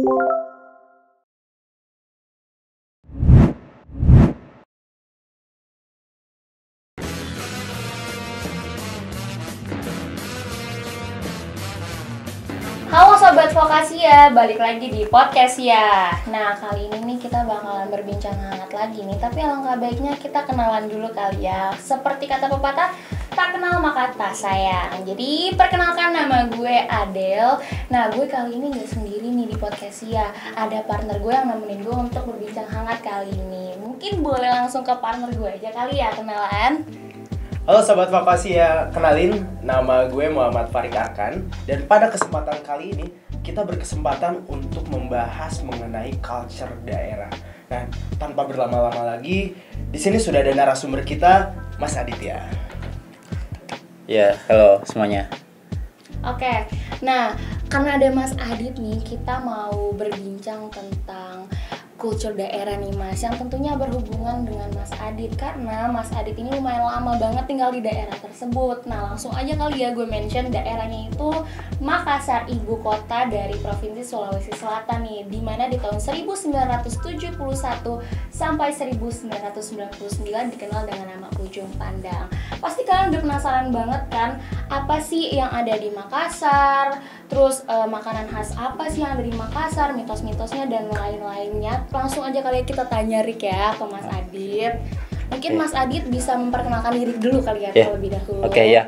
Halo Sobat Vokasia, balik lagi di podcast ya. Nah, kali ini nih kita bakalan berbincang hangat lagi nih. Tapi alangkah baiknya kita kenalan dulu kali ya. Seperti kata pepatah, tak kenal maka tak sayang. Jadi perkenalkan, nama gue Adel. Nah, gue kali ini gak sendiri nih di podcast ya. Ada partner gue yang nemenin gue untuk berbincang hangat kali ini. Mungkin boleh langsung ke partner gue aja kali ya kenalan. Halo Sobat Vokasia, kenalin, nama gue Muhammad Farik Arkan. Dan pada kesempatan kali ini kita berkesempatan untuk membahas mengenai culture daerah. Nah, tanpa berlama-lama lagi, di sini sudah ada narasumber kita, Mas Aditya. Ya, halo semuanya. Oke, nah karena ada Mas Adit nih, kita mau berbincang tentang kultur daerah nih Mas, yang tentunya berhubungan dengan Mas Adit, karena Mas Adit ini lumayan lama banget tinggal di daerah tersebut. Nah, langsung aja kali ya gue mention daerahnya itu Makassar, ibu kota dari Provinsi Sulawesi Selatan nih, dimana di tahun 1971 sampai 1999 dikenal dengan nama Ujung Pandang. Pasti kalian udah penasaran banget kan, apa sih yang ada di Makassar, terus makanan khas apa sih yang ada di Makassar, mitos-mitosnya dan lain-lainnya. Langsung aja kali ya kita tanya Rik ya ke Mas Adit. Mungkin Mas Adit bisa memperkenalkan diri dulu kali ya terlebih dahulu. Oke ya.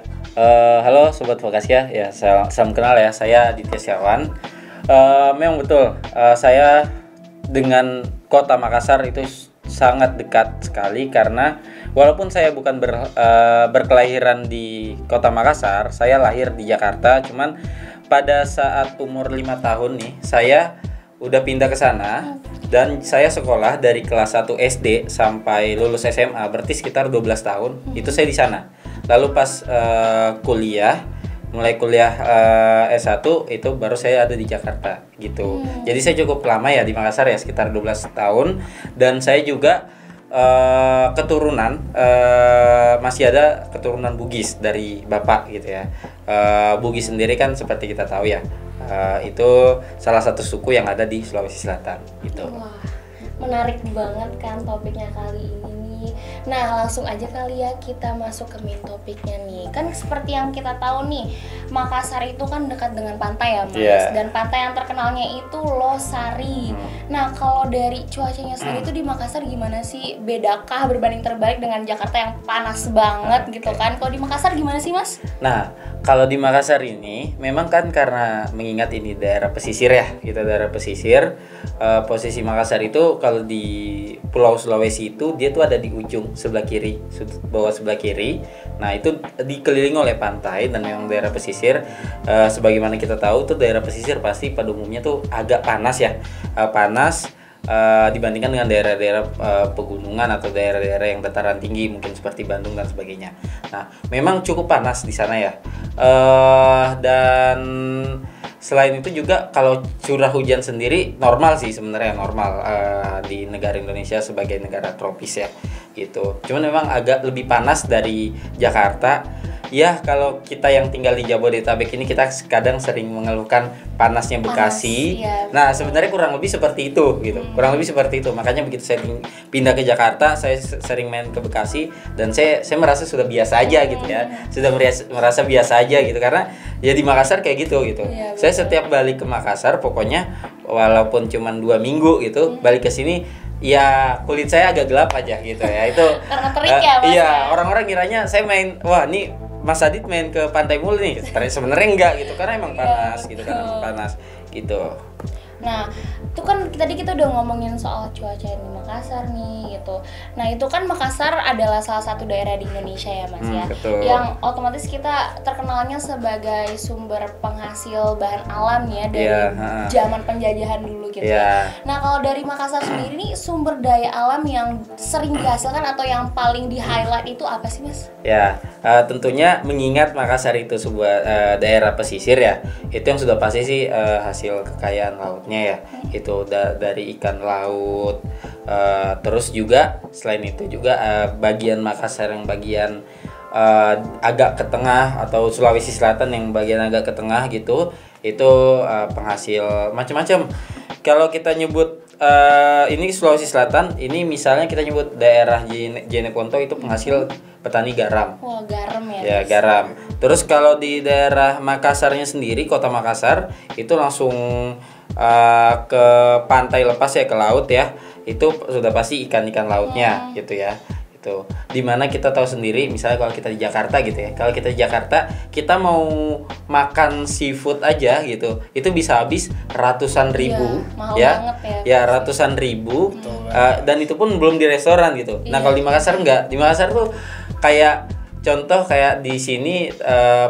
Halo Sobat Vokasia, ya salam kenal ya, saya Aditya Setiawan. Memang betul, saya dengan kota Makassar itu sangat dekat sekali, karena walaupun saya bukan berkelahiran di kota Makassar, saya lahir di Jakarta. Cuman pada saat umur 5 tahun nih, saya udah pindah ke sana. Dan saya sekolah dari kelas 1 SD sampai lulus SMA, berarti sekitar 12 tahun. Itu saya di sana. Lalu pas mulai kuliah S1 itu baru saya ada di Jakarta gitu. Jadi saya cukup lama ya di Makassar ya, sekitar 12 tahun. Dan saya juga keturunan masih ada keturunan Bugis dari bapak gitu ya. Bugis sendiri kan seperti kita tahu ya, itu salah satu suku yang ada di Sulawesi Selatan gitu. Wah, menarik banget kan topiknya kali ini nih. Nah, langsung aja kali ya kita masuk ke main topiknya nih. Kan seperti yang kita tahu nih, Makassar itu kan dekat dengan pantai ya Mas. Yeah. Dan pantai yang terkenalnya itu Losari. Nah, kalau dari cuacanya sendiri itu di Makassar gimana sih? Bedakah berbanding terbalik dengan Jakarta yang panas banget gitu kan? Kalau di Makassar gimana sih Mas? Nah, kalau di Makassar ini memang kan karena mengingat ini daerah pesisir ya, kita daerah pesisir. Posisi Makassar itu kalau di Pulau Sulawesi itu dia tuh ada di ujung sebelah kiri, sudut bawah sebelah kiri. Nah, itu dikelilingi oleh pantai dan memang daerah pesisir. Sebagaimana kita tahu tuh daerah pesisir pasti pada umumnya tuh agak panas ya, dibandingkan dengan daerah-daerah pegunungan atau daerah-daerah yang dataran tinggi, mungkin seperti Bandung dan sebagainya. Nah, memang cukup panas di sana ya. Dan selain itu juga kalau curah hujan sendiri normal sih sebenarnya, normal di negara Indonesia sebagai negara tropis ya gitu. Cuman memang agak lebih panas dari Jakarta. Ya, kalau kita yang tinggal di Jabodetabek ini kita kadang sering mengeluhkan panasnya Bekasi. Iya, Nah, sebenarnya kurang lebih seperti itu gitu. Kurang lebih seperti itu. Makanya begitu saya pindah ke Jakarta, saya sering main ke Bekasi dan saya merasa sudah biasa aja gitu ya. Sudah merasa biasa aja gitu, karena ya di Makassar kayak gitu. Iya, Saya setiap balik ke Makassar pokoknya walaupun cuma 2 minggu gitu, balik ke sini ya kulit saya agak gelap aja gitu ya. Itu Karena terik ya Mas. iya, orang-orang kiranya saya main, wah nih Mas Adit main ke pantai mulu nih. Sebenarnya enggak gitu, karena emang panas gitu kan, panas gitu. Nah, itu kan tadi kita udah ngomongin soal cuaca di Makassar nih gitu. Nah, itu kan Makassar adalah salah satu daerah di Indonesia ya Mas ya, betul. yang otomatis kita terkenalnya sebagai sumber penghasil bahan alam ya dari zaman penjajahan dulu gitu ya. Nah, kalau dari Makassar sendiri nih sumber daya alam yang sering dihasilkan atau yang paling di highlight itu apa sih Mas? Ya, tentunya mengingat Makassar itu sebuah daerah pesisir ya, itu yang sudah pasti sih hasil kekayaan lautnya ya, itu dari ikan laut. Terus juga selain itu juga bagian Makassar yang bagian agak ke tengah, atau Sulawesi Selatan yang bagian agak ke tengah gitu, itu penghasil macam-macam. kalau kita nyebut ini Sulawesi Selatan, ini misalnya kita nyebut daerah Jeneponto itu penghasil petani garam. Wah, garam ya. Ya, garam. Terus kalau di daerah Makassarnya sendiri, Kota Makassar itu langsung ke pantai lepas ya, ke laut ya. Itu sudah pasti ikan-ikan lautnya gitu ya. Itu dimana kita tahu sendiri, misalnya kalau kita di Jakarta gitu ya, kalau kita di Jakarta kita mau makan seafood aja gitu, itu bisa habis ratusan ribu, mahal ya banget ya ratusan ribu. Dan itu pun belum di restoran gitu. Nah kalau di Makassar enggak, di Makassar tuh kayak contoh kayak di sini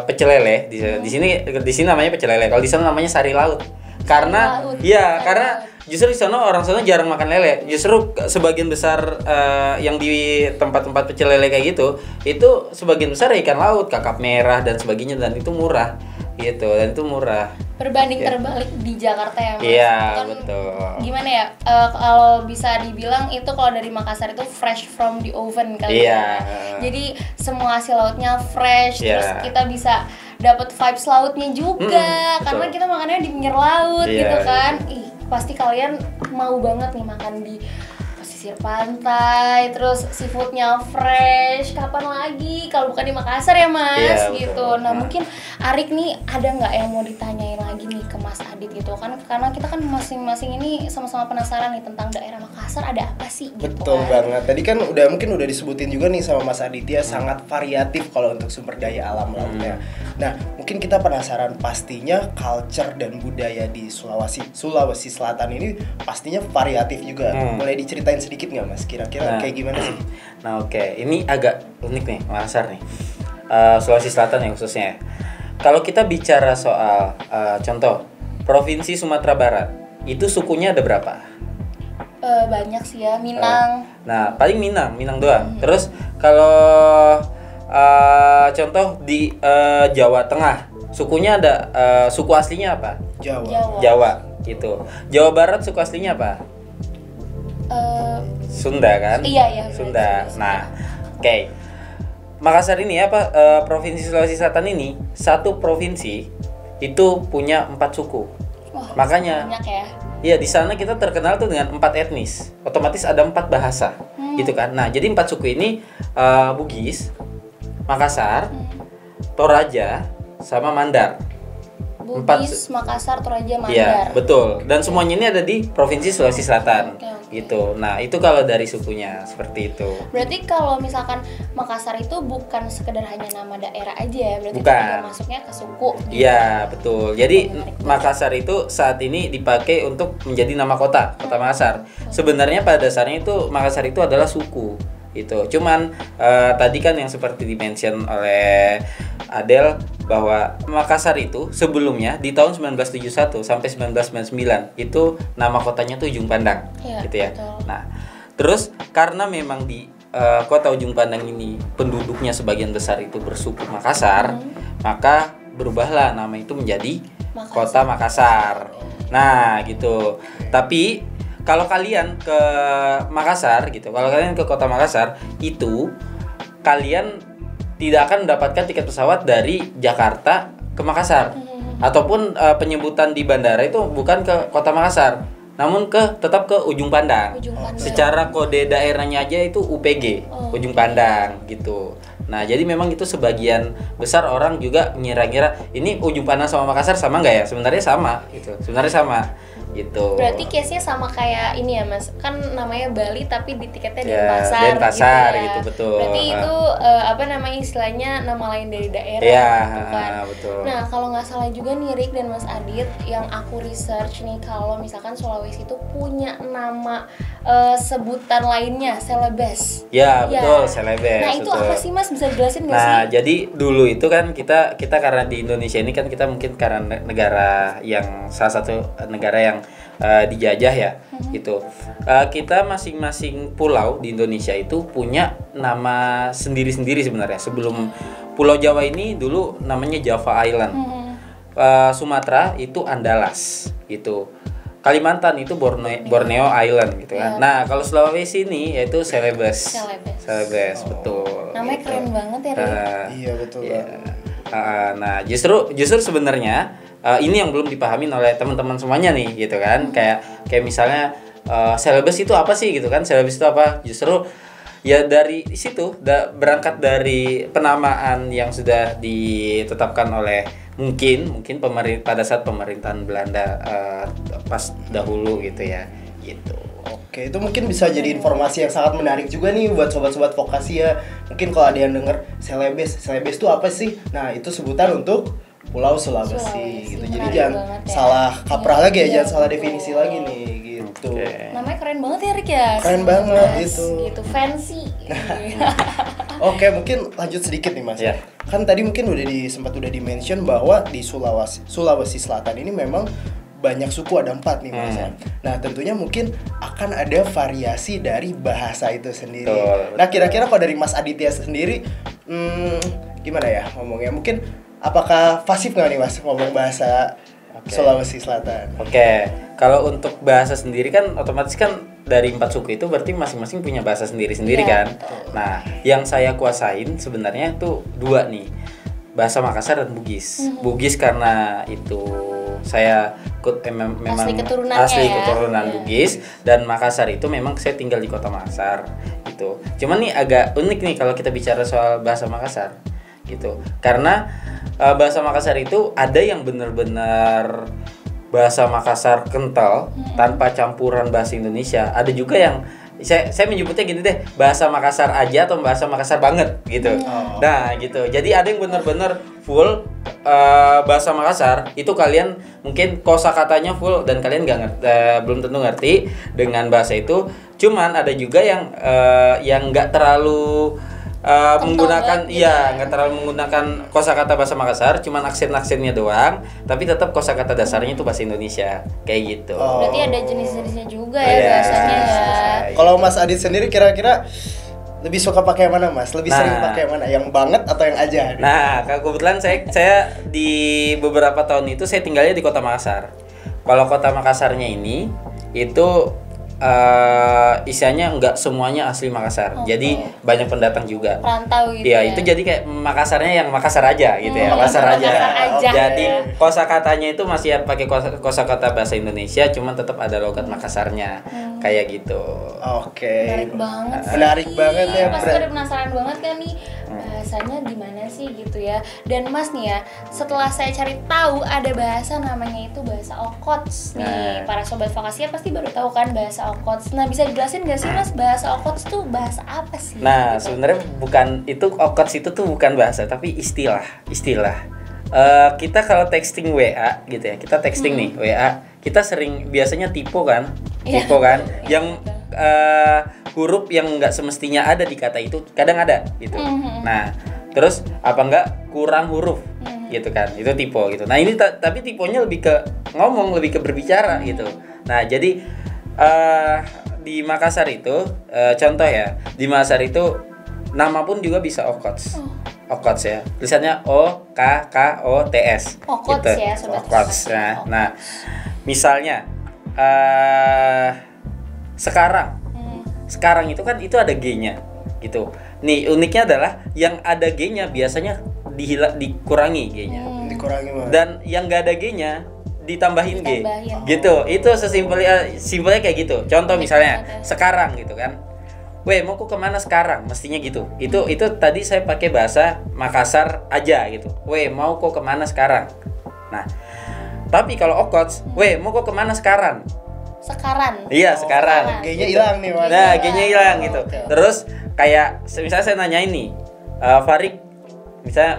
pecel lele, di sini namanya pecel lele, kalau di sana namanya sari laut. Karena karena justru di sana orang sana jarang makan lele. Justru sebagian besar yang di tempat-tempat pecel lele kayak gitu, itu sebagian besar ikan laut, kakap merah dan sebagainya, dan itu murah gitu, dan itu murah. Berbanding terbalik di Jakarta ya Mas. Iya, Kan betul. Gimana ya? Kalau bisa dibilang itu kalau dari Makassar itu fresh from the oven kali Iya. ya. Jadi semua hasil lautnya fresh, terus Iya. kita bisa dapat vibes lautnya juga karena betul. kita makannya di pinggir laut Iya, gitu kan. iya. Ih, pasti kalian mau banget nih makan di pesisir pantai, terus seafoodnya fresh. Kapan lagi kalau bukan di Makassar ya Mas? Iya, Gitu. betul. Nah mungkin Arik nih ada nggak yang mau ditanyain lagi nih ke Mas Adit gitu kan? Karena kita kan masing-masing ini sama-sama penasaran nih tentang daerah Makassar ada apa sih gitu. Betul kan? banget. Tadi kan mungkin udah disebutin juga nih sama Mas Aditya, sangat variatif kalau untuk sumber daya alam lautnya. Nah, mungkin kita penasaran pastinya culture dan budaya di Sulawesi Selatan ini pastinya variatif juga. Boleh diceritain sedikit nggak Mas? Kira-kira kayak gimana sih? Nah oke, ini agak unik nih Makassar nih, Sulawesi Selatan ya khususnya. Kalau kita bicara soal contoh Provinsi Sumatera Barat, itu sukunya ada berapa? Banyak sih ya, Minang. Nah paling Minang doang. Terus kalau contoh di Jawa Tengah, sukunya ada suku aslinya apa? Jawa. Jawa gitu. Jawa Barat suku aslinya apa? Sunda kan? Iya. Sunda. Nah, oke. Makassar ini Provinsi Sulawesi Selatan ini satu provinsi itu punya 4 suku. Wah, Makanya banyak ya. iya di sana kita terkenal tuh dengan 4 etnis. Otomatis ada 4 bahasa. Gitu kan. Nah, jadi 4 suku ini Bugis, Makassar, Toraja, sama Mandar. Bugis, Makassar, Toraja, Mandar. Iya, betul. Dan semuanya ini ada di Provinsi Sulawesi Selatan. Oke. Gitu. Nah, itu kalau dari sukunya seperti itu. Berarti kalau misalkan Makassar itu bukan sekedar hanya nama daerah aja ya, berarti Bukan. juga masuknya ke suku. Gitu. Iya, betul. Jadi Menarik. Makassar itu saat ini dipakai untuk menjadi nama kota Makassar. Sebenarnya pada dasarnya itu Makassar itu adalah suku. Itu. Cuman tadi kan yang seperti dimention oleh Adel bahwa Makassar itu sebelumnya di tahun 1971 sampai 1999 itu nama kotanya tuh Ujung Pandang, Iya, gitu ya. betul. Nah, terus karena memang di kota Ujung Pandang ini penduduknya sebagian besar itu bersuku Makassar, maka berubahlah nama itu menjadi Makassar. Kota Makassar. Nah, gitu. Tapi kalau kalian ke Makassar gitu, kalau kalian ke Kota Makassar itu kalian tidak akan mendapatkan tiket pesawat dari Jakarta ke Makassar, ataupun penyebutan di bandara itu bukan ke Kota Makassar, namun tetap ke Ujung Pandang. Ujung Pandang. Secara kode daerahnya aja itu UPG, Ujung Pandang gitu. Nah, jadi memang itu sebagian besar orang juga ngira-ngira ini Ujung Pandang sama Makassar sama nggak ya? Sebenarnya sama gitu. Sebenarnya sama gitu. Berarti case-nya sama kayak ini ya Mas, kan namanya Bali tapi di tiketnya Ya, Denpasar, Denpasar gitu, ya. gitu, betul. Berarti itu apa namanya istilahnya nama lain dari daerah Iya, gitu kan. betul. Nah kalau nggak salah juga nih Rick dan Mas Adit, yang aku research nih kalau misalkan Sulawesi itu punya nama sebutan lainnya, Celebes. Ya, Ya. betul, Celebes. Nah itu betul. apa sih Mas, bisa jelasin nggak Nah, sih? jadi dulu itu kan kita karena di Indonesia ini kan kita mungkin karena negara yang salah satu negara yang dijajah ya, gitu. Kita masing-masing pulau di Indonesia itu punya nama sendiri-sendiri sebenarnya. Sebelum Pulau Jawa ini dulu namanya Java Island. Sumatera itu Andalas, gitu. Kalimantan itu Borneo Island gitu kan. Nah, kalau Sulawesi ini yaitu Celebes. Celebes, betul. Namanya gitu. keren banget ya Rick. Iya betul Iya. banget. Nah, justru sebenarnya ini yang belum dipahamin oleh teman-teman semuanya nih gitu kan. Kayak misalnya selebes itu apa sih gitu kan? Selebes itu apa? Justru ya dari situ berangkat dari penamaan yang sudah ditetapkan oleh mungkin pada saat pemerintahan Belanda pas dahulu gitu ya gitu. Oke, itu mungkin bisa jadi informasi yang sangat menarik juga nih buat sobat-sobat vokasi ya. Mungkin kalau ada yang denger selebes itu apa sih? Nah, itu sebutan untuk Pulau Sulawesi gitu. Jadi jangan salah kaprah lagi ya, jangan salah definisi lagi nih gitu. Namanya keren banget ya Rick ya. Keren banget itu. Gitu fancy. Oke, mungkin lanjut sedikit nih Mas. Ya. Kan tadi mungkin sempat di-mention bahwa di Sulawesi Selatan ini memang banyak suku, ada 4 nih Mas. Nah, tentunya mungkin akan ada variasi dari bahasa itu sendiri. Betul. Nah, kira-kira kalau dari Mas Aditya sendiri gimana ya ngomongnya? Mungkin apakah fasih nggak nih Mas ngomong bahasa Sulawesi Selatan? Oke, kalau untuk bahasa sendiri kan otomatis kan dari 4 suku itu berarti masing-masing punya bahasa sendiri-sendiri kan. Nah, yang saya kuasain sebenarnya tuh 2 nih, bahasa Makassar dan Bugis. Bugis karena itu saya memang asli keturunan Bugis, dan Makassar itu memang saya tinggal di kota Makassar gitu. Cuman nih agak unik nih kalau kita bicara soal bahasa Makassar gitu, karena bahasa Makassar itu ada yang benar-benar bahasa Makassar kental tanpa campuran bahasa Indonesia, ada juga yang saya menyebutnya gini deh, bahasa Makassar aja atau bahasa Makassar banget gitu. Nah gitu, jadi ada yang benar-benar full bahasa Makassar, itu kalian mungkin kosakatanya full dan kalian belum tentu ngerti dengan bahasa itu. Cuman ada juga yang nggak terlalu menggunakan nggak terlalu menggunakan kosakata bahasa Makassar, cuman aksen-aksennya doang, tapi tetap kosakata dasarnya itu bahasa Indonesia kayak gitu. Berarti ada jenis-jenisnya juga ya bahasanya ya. Kalau Mas Adit sendiri kira-kira lebih suka pakai yang mana Mas? Lebih sering pakai yang mana? Yang banget atau yang aja? Nah, kebetulan saya di beberapa tahun itu saya tinggalnya di kota Makassar. Kalau kota Makassarnya ini itu isinya nggak semuanya asli Makassar, jadi banyak pendatang juga. Perantau gitu. Iya, itu jadi kayak Makassarnya yang Makassar aja gitu ya, Makassar aja. Jadi kosakatanya itu masih pakai kosakata bahasa Indonesia, cuman tetap ada logat Makassarnya kayak gitu. Oke. Menarik banget ya. ya. Pasti udah penasaran banget kan nih bahasanya gimana sih gitu ya. Dan Mas nih ya, setelah saya cari tahu ada bahasa namanya itu bahasa Okots nih. Para sobat vokasi pasti baru tahu kan bahasa Okots. Nah, bisa dijelasin gak sih Mas, bahasa Okots tuh bahasa apa sih? Nah, sebenarnya Okots itu tuh bukan bahasa, tapi istilah. Kita kalau texting WA gitu ya, kita texting nih WA, kita biasanya tipe kan, yang huruf yang nggak semestinya ada di kata itu kadang ada gitu. Nah, terus apa enggak kurang huruf gitu kan, itu tipe gitu. Nah ini tapi tipenya lebih ke ngomong, lebih ke berbicara gitu. Nah jadi di Makassar itu contoh ya, di Makassar itu nama pun juga bisa Okots. Okots ya, tulisannya OKKOTS. Okots gitu. ya, sobat. Okots. Nah, misalnya sekarang itu kan itu ada G-nya gitu. Nih uniknya adalah yang ada G-nya biasanya dikurangi G-nya. Dikurangi banget. Dan yang nggak ada G-nya ditambahin G. Gitu. Itu simpelnya kayak gitu. Contoh misalnya sekarang gitu kan. Weh, mau kok kemana sekarang? Mestinya gitu. Itu tadi saya pakai bahasa Makassar aja gitu. Weh, mau kok kemana sekarang? Nah, tapi kalau Okots, weh, mau kok kemana sekarang? Iya, sekarang. G-nya hilang nih Mas. Nah, G-nya hilang gitu. Terus kayak misalnya saya nanya ini, Farik,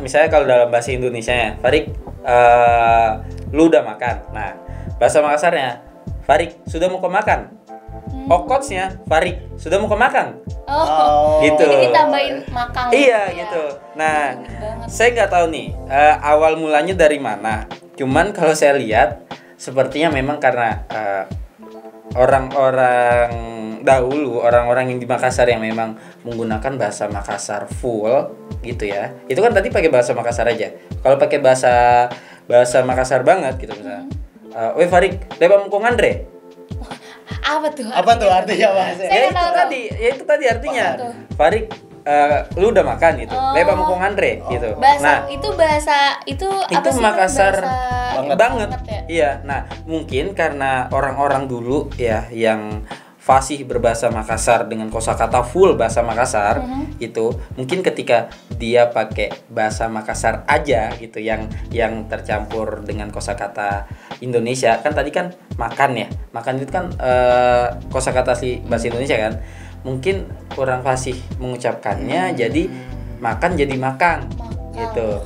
misalnya kalau dalam bahasa Indonesianya, Farik, lu udah makan. Nah, bahasa Makassarnya, Farik, sudah mau makan? Okotsnya, Farik, sudah mau makan? Gitu. Jadi ditambahin makang. Iya gitu. Nah, saya nggak tahu nih awal mulanya dari mana. Cuman kalau saya lihat, sepertinya memang karena orang-orang dahulu, orang-orang yang di Makassar yang memang menggunakan bahasa Makassar full gitu ya. Itu kan tadi pakai bahasa Makassar aja. Kalau pakai bahasa Makassar banget gitu misalnya. Weh Farik, leba mukong Andre. Apa tuh artinya Mas? Itu tadi artinya. Farik, lu udah makan gitu. Leba mukong Andre gitu. Bahasa itu Makassar. banget. ya. Iya. Nah, mungkin karena orang-orang dulu ya yang fasih berbahasa Makassar dengan kosakata full bahasa Makassar itu mungkin ketika dia pakai bahasa Makassar aja gitu yang tercampur dengan kosakata Indonesia kan tadi kan makan ya. Makan itu kan kosakata asli bahasa Indonesia kan. Mungkin kurang fasih mengucapkannya jadi makan jadi makang gitu.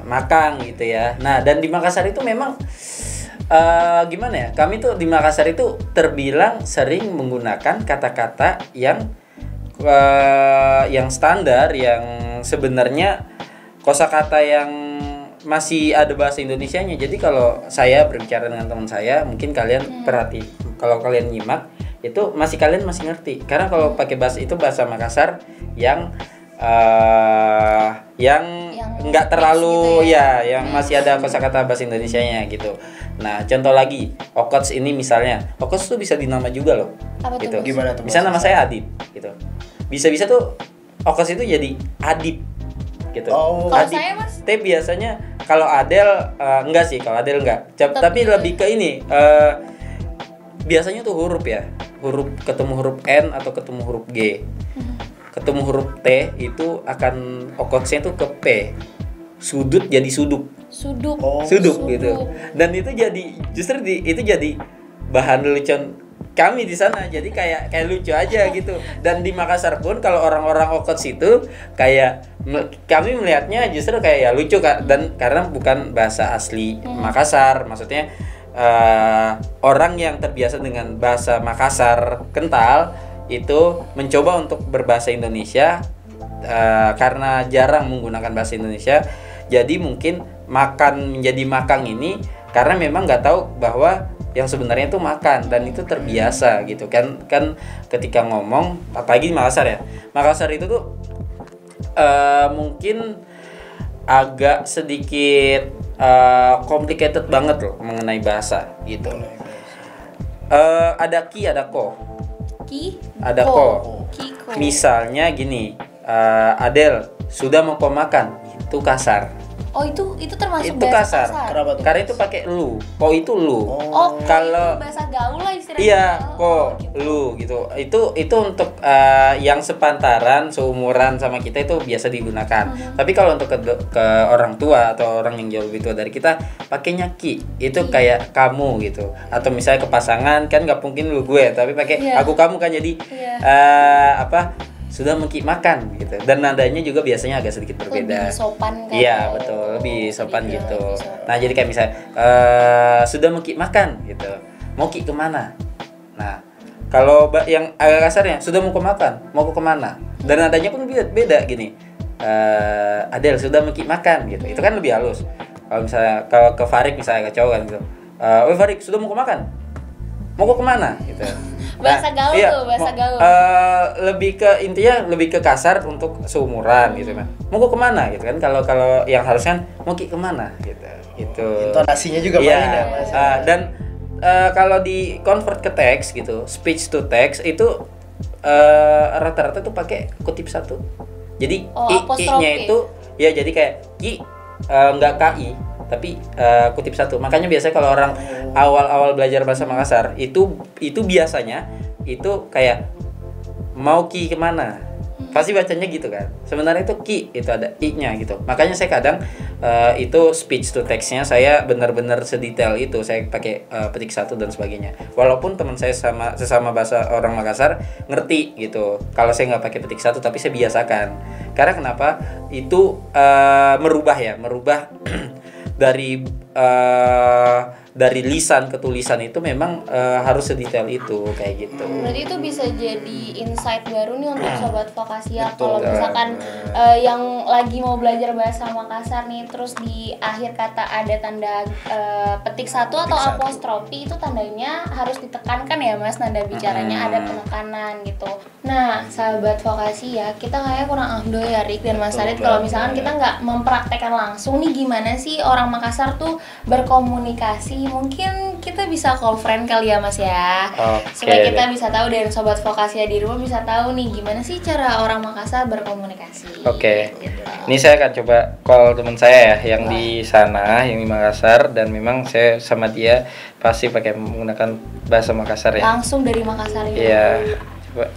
Makang gitu ya. Nah, dan di Makassar itu memang gimana ya? Kami tuh di Makassar itu terbilang sering menggunakan kata-kata yang standar, yang sebenarnya kosakata yang masih ada bahasa Indonesianya. Jadi kalau saya berbicara dengan teman saya, mungkin kalian kalau kalian nyimak itu kalian masih ngerti. Karena kalau pakai bahasa itu bahasa Makassar yang nggak terlalu gitu yang masih ada kosakata bahasa Indonesianya gitu. Nah, contoh lagi, Okots ini misalnya, Okots tuh bisa dinama juga loh. Apa gitu. tuh? Gimana tuh? Bisa nama saya Adip gitu. Bisa-bisa tuh Okots itu jadi Adip gitu. Kalau Adip. saya, Mas? Tapi biasanya kalau Adel enggak sih, kalau Adel enggak. Tapi lebih ke ini biasanya tuh huruf ya. Ketemu huruf N atau ketemu huruf G. Ketemu huruf T itu akan okotsnya tuh ke P. Sudut jadi suduk. Suduk Gitu. Dan itu jadi bahan lelucon kami di sana. Jadi kayak lucu aja gitu. Dan di Makassar pun kalau orang-orang okots itu kayak kami melihatnya justru kayak ya lucu Kak, dan karena bukan bahasa asli Makassar. Maksudnya orang yang terbiasa dengan bahasa Makassar kental itu mencoba untuk berbahasa Indonesia karena jarang menggunakan bahasa Indonesia, jadi mungkin makan menjadi makang ini karena memang nggak tahu bahwa yang sebenarnya itu makan, dan itu terbiasa gitu kan ketika ngomong, apalagi di Makassar ya. Makassar itu tuh mungkin agak sedikit complicated banget loh mengenai bahasa gitu. Ada ki, ada ko. Ada ko. Misalnya gini, Adel sudah mau kau makan, itu kasar. Oh, itu termasuk Itu bahasa kasar. Kenapa tuh? Karena itu pakai lu. Ko itu lu. Oh, kalau itu bahasa gaul lah istilahnya. iya, ko gitu. lu gitu. Itu untuk yang sepantaran, seumuran sama kita itu biasa digunakan. Tapi kalau untuk ke orang tua atau orang yang jauh lebih tua dari kita, pakainya ki. Itu kayak kamu gitu. Atau misalnya ke pasangan kan nggak mungkin lu gue, tapi pakai aku kamu kan, jadi sudah makan gitu, dan nadanya juga biasanya agak sedikit berbeda. Lebih sopan kan? Iya betul, lebih sopan gitu. Lebih sopan. Nah jadi kayak misalnya sudah makan gitu, mau kemana? Nah kalau yang agak kasarnya sudah mau makan, mau kemana? Dan nadanya pun beda gini. Adel sudah makan gitu, itu kan lebih halus. Kalau misalnya ke Farik misalnya, ke cowok kan gitu, Farik sudah mau makan, mau kemana gitu. Bahasa gaul tuh, bahasa gaul. Lebih ke intinya lebih ke kasar untuk seumuran gitu kan. Mau kemana gitu kan, kalau yang harusnya mau kemana gitu. Intonasinya juga main ya Mas. Dan kalau di convert ke teks gitu, speech to text itu rata-rata tuh pakai kutip satu. Jadi i-nya itu ya jadi kayak i enggak ki tapi kutip satu. Makanya biasanya kalau orang awal-awal belajar bahasa Makassar itu biasanya itu kayak mau ki kemana, pasti bacanya gitu kan. Sebenarnya itu ki, itu ada i-nya gitu. Makanya saya kadang itu speech to text-nya saya benar-benar sedetail itu. Saya pakai petik satu dan sebagainya. Walaupun teman saya sesama bahasa orang Makassar ngerti gitu. Kalau saya nggak pakai petik satu, tapi saya biasakan. Karena kenapa? Itu merubah dari lisan ke tulisan itu memang harus sedetail itu kayak gitu. Berarti itu bisa jadi insight baru nih untuk sobat Vokasi ya. Betul. Kalau misalkan yang lagi mau belajar bahasa Makassar nih, terus di akhir kata ada tanda petik satu atau apostrofi, itu tandanya harus ditekankan ya Mas, nada bicaranya ada penekanan gitu. Nah, sahabat vokasi ya, kita kayak kurang afdol ya Rik dan Mas Betul Adit kalau banget. misalkan kita nggak mempraktekkan langsung nih gimana sih orang Makassar tuh berkomunikasi. Mungkin kita bisa call friend kali ya Mas ya. Oke Supaya kita deh. bisa tahu dan sobat vokasi ya di rumah bisa tahu nih gimana sih cara orang Makassar berkomunikasi. Oke. Gitu. Ini saya akan coba call teman saya ya yang di sana, yang di Makassar, dan memang saya sama dia pasti pakai menggunakan bahasa Makassar ya. Langsung dari Makassar ya. Iya. Coba.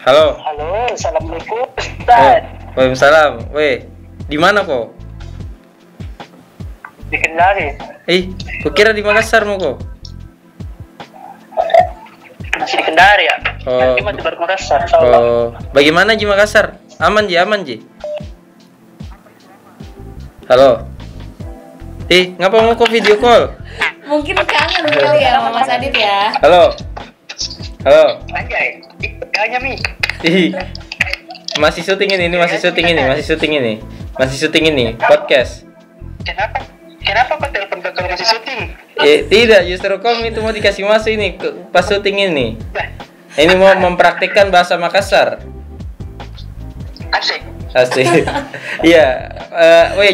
Halo. Halo, assalamualaikum Ustaz. Waalaikumsalam. Weh, di mana kok? Di Kendari, Kukira di Makassar mau kok. masih di Kendari ya. Oh. Nanti mau di Makassar, insyaallah. Oh, bagaimana Ji Makassar? Aman Ji, aman Ji. Halo. Ngapa mau kok video call? Mungkin kangen kali ya sama Mas Adit ya. Halo. Halo. Anjay, kayaknya Mi. Masih syuting ini, masih syuting ini, podcast. Kenapa kau telepon ke kalau masih syuting? Tidak, justru kamu itu mau dikasih masuk ini pas syuting ini. Bah, Ini mau mempraktikkan bahasa Makassar. asik. Asik. Iya.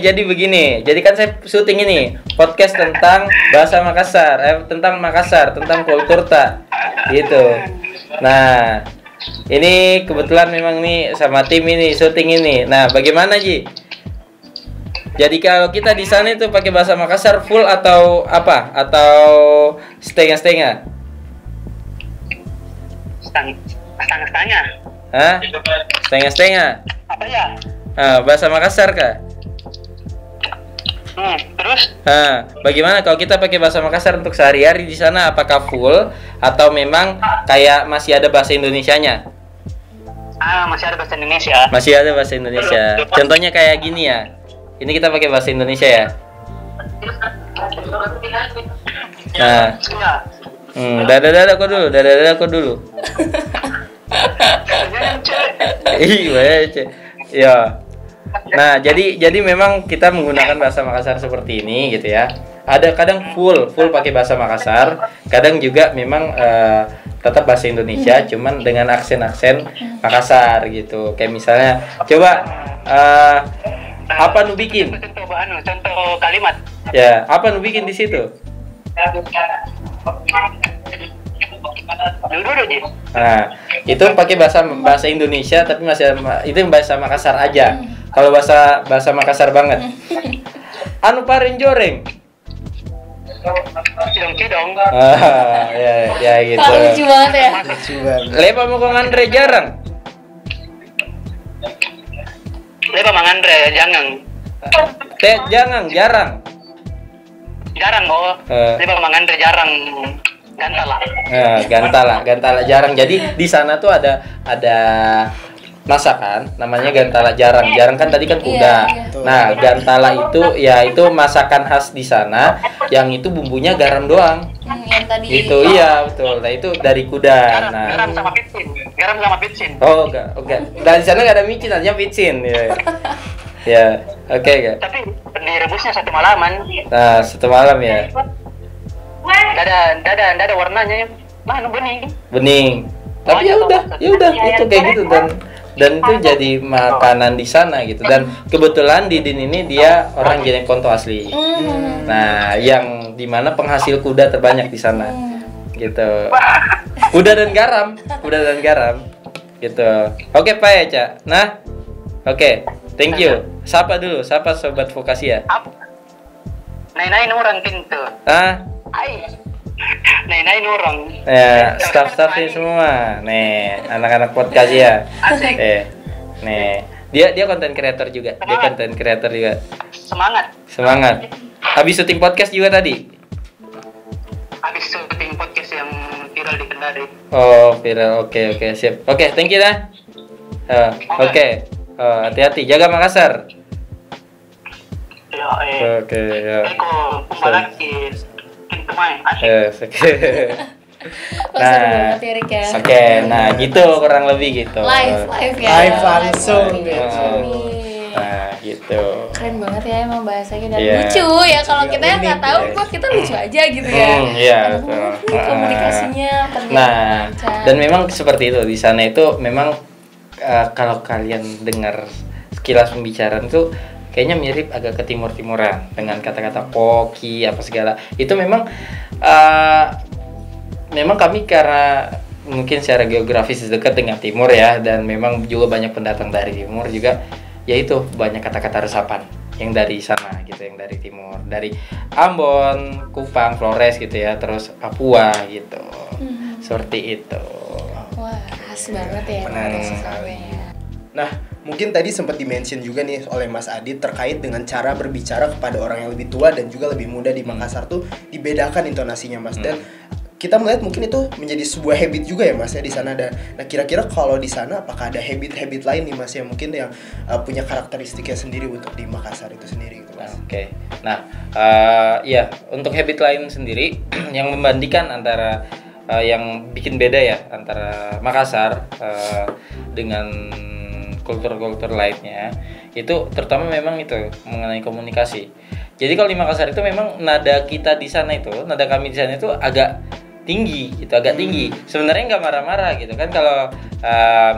Jadi begini. Jadi kan saya syuting ini podcast tentang bahasa Makassar, tentang Makassar, tentang kultur tak. Gitu. Nah, ini kebetulan memang nih sama tim ini syuting ini. Nah, bagaimana Ji? Jadi kalau kita di sana itu pakai bahasa Makassar full atau apa? Atau setengah-setengah? Setengah-setengah. Hah? Setengah-setengah. Apa ya? Bahasa Makassar kah? Terus? Bagaimana kalau kita pakai bahasa Makassar untuk sehari-hari di sana? Apakah full atau memang kayak masih ada bahasa Indonesianya? Masih ada bahasa Indonesia. Masih ada bahasa Indonesia. Contohnya kayak gini ya. Ini kita pakai bahasa Indonesia ya. Nah, Iya. dadah kok dulu. Jangan cek. Iya, ya. Nah, jadi memang kita menggunakan bahasa Makassar seperti ini gitu ya. Ada kadang full pakai bahasa Makassar, kadang juga memang tetap bahasa Indonesia, cuman dengan aksen Makassar gitu. Kayak misalnya, coba apa nu bikin? Contoh kalimat. Ya, apa nu bikin di situ? Dulu aja. Nah, itu pakai bahasa Indonesia tapi masih itu bahasa Makassar aja. Kalau bahasa Makassar banget. Anu paring joreng. Cidong-cidong. Ya gitu. Kok lucu banget ya. Coba. Lepa mau kong Andre jarang. Lepa Mang Andre, jangan. Jarang. Jarang oh. Lepa Mang Andre jarang. Gantala jarang. Jadi di sana tuh ada masakan namanya gantala jarang. Jarang kan tadi kan kuda. Iya. Nah, gantala itu ya itu masakan khas di sana yang itu bumbunya garam doang. Yang tadi. Itu iya betul. Nah, itu dari kuda. Nah. Garam sama pitsin. Oh, enggak. Dari sana enggak ada micin, hanya pitsin. Ya. Ya, oke, Kak. Tapi direbusnya satu malaman. Nah, satu malam ya. Dada warnanya mana bening. Tapi ya udah itu kayak gitu dan itu jadi makanan di sana gitu. Dan kebetulan Didin ini dia orang Jeneponto asli. Nah, yang dimana penghasil kuda terbanyak di sana. Gitu. Kuda dan garam gitu. Oke, Pak ya, Cak. Nah, oke. Thank you. Sapa sobat vokasi ya. Nai orang pintu. Nai orang. Ya, staff-staffnya semua. Nih, anak-anak podcast ya. Asik. Nih. Dia konten creator juga. Semangat. Habis syuting podcast juga tadi. Habis syuting podcast yang viral di Kendari. Oh, viral. Oke, sip. Oke, thank you dah. Oke. Hati-hati, jaga Makassar. Ya, Oke, ya. Eko pembalaki pintu main. Asik. Oke. Seru banget ya Rik ya. Oke, nah gitu kurang lebih gitu. Live ya. Live langsung Live gitu. langsung nih. Nah, gitu. Keren banget ya emang bahasanya dan Iya. lucu ya kalau kita yang nggak Unik, tahu ya. kok kita lucu aja gitu ya. Iya, Karena betul. nih komunikasinya terlihat Nah, lancar. dan memang seperti itu di sana itu memang kalau kalian dengar sekilas pembicaraan itu kayaknya mirip agak ke timur-timuran dengan kata-kata koki apa segala. Itu memang memang kami karena mungkin secara geografis dekat dengan timur ya, dan memang juga banyak pendatang dari timur juga, yaitu banyak kata-kata resapan yang dari sana gitu, yang dari timur, dari Ambon, Kupang, Flores gitu ya, terus Papua gitu. Seperti itu. Wah, khas banget ya Menarik emang sekali. suasananya. Nah, mungkin tadi sempat di-mention juga nih oleh Mas Adit terkait dengan cara berbicara kepada orang yang lebih tua dan juga lebih muda di Makassar tuh dibedakan intonasinya, Mas. Dan kita melihat mungkin itu menjadi sebuah habit juga ya, Mas ya di sana. Dan nah, kira-kira kalau di sana apakah ada habit-habit lain nih, Mas, yang mungkin yang punya karakteristiknya sendiri untuk di Makassar itu sendiri gitu, Mas? Oke. Nah, ya untuk habit lain sendiri yang membandingkan antara yang bikin beda ya antara Makassar dengan kultur-kultur lainnya, itu terutama memang itu mengenai komunikasi. Jadi kalau di Makassar itu memang nada kita di sana itu, nada kami di sana itu agak tinggi, itu agak tinggi. Sebenarnya nggak marah-marah gitu kan, kalau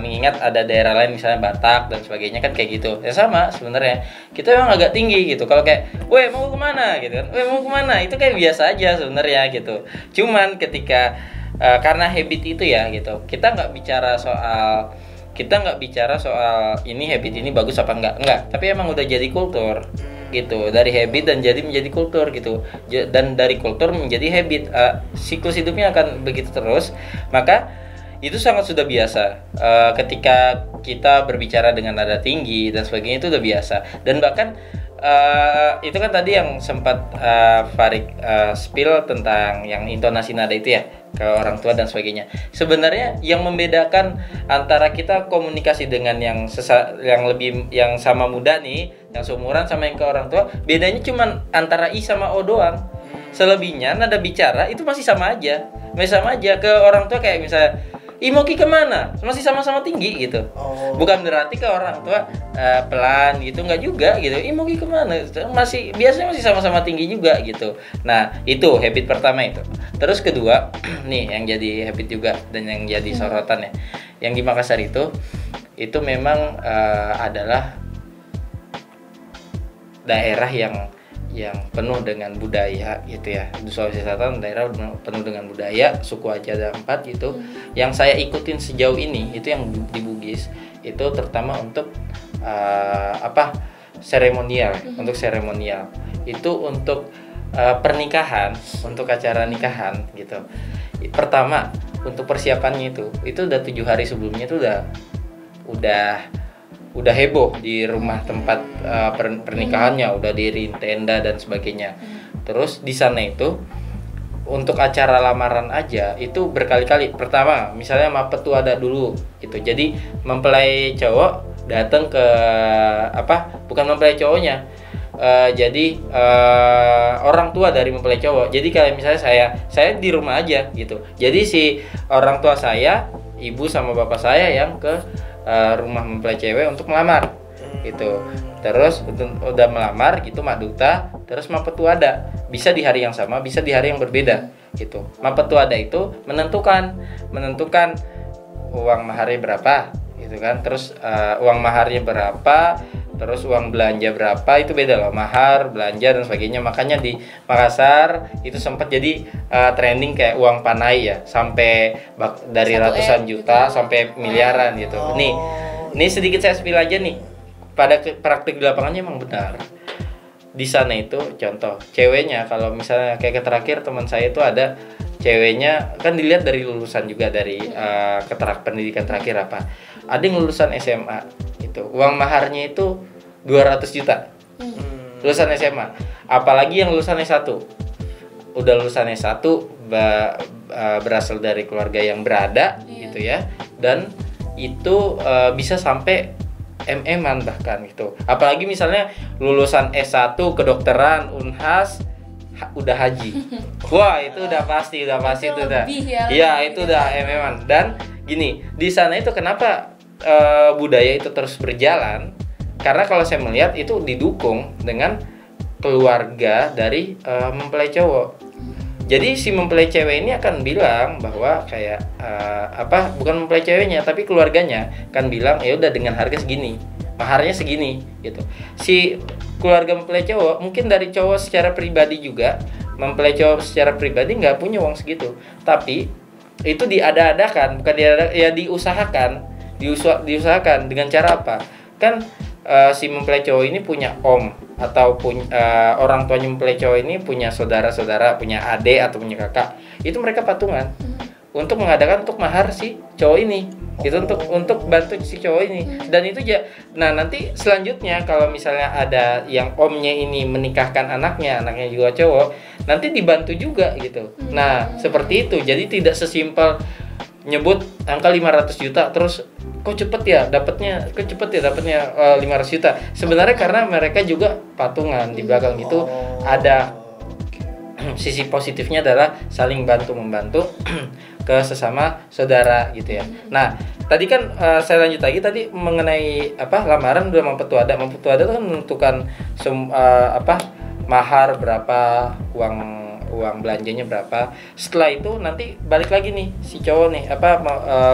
mengingat ada daerah lain misalnya Batak dan sebagainya kan kayak gitu. Ya sama sebenarnya. Kita memang agak tinggi gitu. Kalau kayak, "Weh, mau kemana?" gitu kan. "Weh, mau kemana?" Itu kayak biasa aja sebenarnya gitu. Cuman ketika karena habit itu ya gitu, kita nggak bicara soal ini habit ini bagus apa enggak, tapi emang udah jadi kultur gitu, dari habit dan jadi menjadi kultur gitu, dan dari kultur menjadi habit, siklus hidupnya akan begitu terus. Maka itu sangat sudah biasa ketika kita berbicara dengan nada tinggi dan sebagainya, itu udah biasa. Dan bahkan itu kan tadi yang sempat Farik spill tentang yang intonasi nada itu ya ke orang tua dan sebagainya. Sebenarnya yang membedakan antara kita komunikasi dengan yang sama muda nih, yang seumuran sama yang ke orang tua, bedanya cuma antara I sama O doang. Selebihnya nada bicara itu masih sama aja. Ke orang tua kayak misalnya, "Ih, mau ki kemana?" Masih sama-sama tinggi gitu. Bukan berarti ke orang tua pelan gitu, nggak juga gitu. "Ih, mau ki kemana?" Biasanya masih sama-sama tinggi juga gitu. Nah, itu habit pertama itu. Terus kedua, nih yang jadi habit juga dan yang jadi sorotan ya. Yang di Makassar itu memang adalah daerah yang penuh dengan budaya gitu ya. Di Sulawesi Selatan daerah penuh dengan budaya, suku aja ada 4 gitu. Yang saya ikutin sejauh ini itu yang di Bugis itu terutama untuk seremonial, untuk seremonial. Itu untuk pernikahan, untuk acara nikahan gitu. Pertama, untuk persiapannya itu udah 7 hari sebelumnya itu udah heboh di rumah tempat pernikahannya, udah diriin tenda dan sebagainya. Terus di sana itu untuk acara lamaran aja itu berkali-kali. Pertama, misalnya mapet tuh ada dulu gitu. Jadi mempelai cowok datang ke bukan mempelai cowoknya. Jadi orang tua dari mempelai cowok. Jadi kayak misalnya saya di rumah aja gitu. Jadi si orang tua saya, ibu sama bapak saya yang ke rumah mempelai cewek untuk melamar gitu. Terus udah melamar gitu mak duta, terus mapetuada. Bisa di hari yang sama, bisa di hari yang berbeda gitu. Mapetuada itu menentukan uang maharnya berapa gitu kan. Terus uang maharnya berapa, terus uang belanja berapa, itu beda loh, mahar, belanja dan sebagainya. Makanya di Makassar itu sempat jadi trending kayak uang panai ya, sampai dari ratusan juta sampai miliaran gitu. Nih sedikit saya spill aja nih. Pada praktik di lapangannya emang benar. Di sana itu contoh, ceweknya kalau misalnya kayak terakhir teman saya itu ada ceweknya kan dilihat dari lulusan juga, dari pendidikan terakhir apa. Ada yang lulusan SMA itu, uang maharnya itu 200 juta. Lulusan SMA. Apalagi yang lulusan S1. Udah lulusan S1 berasal dari keluarga yang berada gitu ya. Dan itu bisa sampai MM-an bahkan gitu. Apalagi misalnya lulusan S1 kedokteran Unhas udah haji. Wah, itu udah pasti itu udah. Iya, itu udah MM-an. Dan gini, di sana itu kenapa budaya itu terus berjalan? karena kalau saya melihat itu didukung dengan keluarga dari mempelai cowok. Jadi si mempelai cewek ini akan bilang bahwa kayak bukan mempelai ceweknya tapi keluarganya kan bilang ya udah dengan harga segini, maharnya segini gitu. Si keluarga mempelai cowok mungkin dari cowok secara pribadi juga, mempelai cowok secara pribadi nggak punya uang segitu, tapi itu diada-adakan, bukan diusahakan dengan cara apa? Kan si mempelai cowok ini punya om atau orang tuanya mempelai cowok ini punya saudara-saudara, punya adik atau punya kakak, itu mereka patungan untuk mengadakan untuk mahar si cowok ini gitu, untuk bantu si cowok ini. Dan itu nah nanti selanjutnya kalau misalnya ada yang omnya ini menikahkan anaknya juga cowok, nanti dibantu juga gitu. Nah seperti itu, jadi tidak sesimpel nyebut angka 500 juta terus kok cepet ya dapatnya 500 juta. Sebenarnya karena mereka juga patungan di belakang itu ada sisi positifnya adalah saling bantu membantu ke sesama saudara gitu ya. Nah tadi kan saya lanjut lagi tadi mengenai lamaran udah Mampetu Adat itu kan menentukan mahar berapa, uang belanjanya berapa. Setelah itu nanti balik lagi nih si cowok nih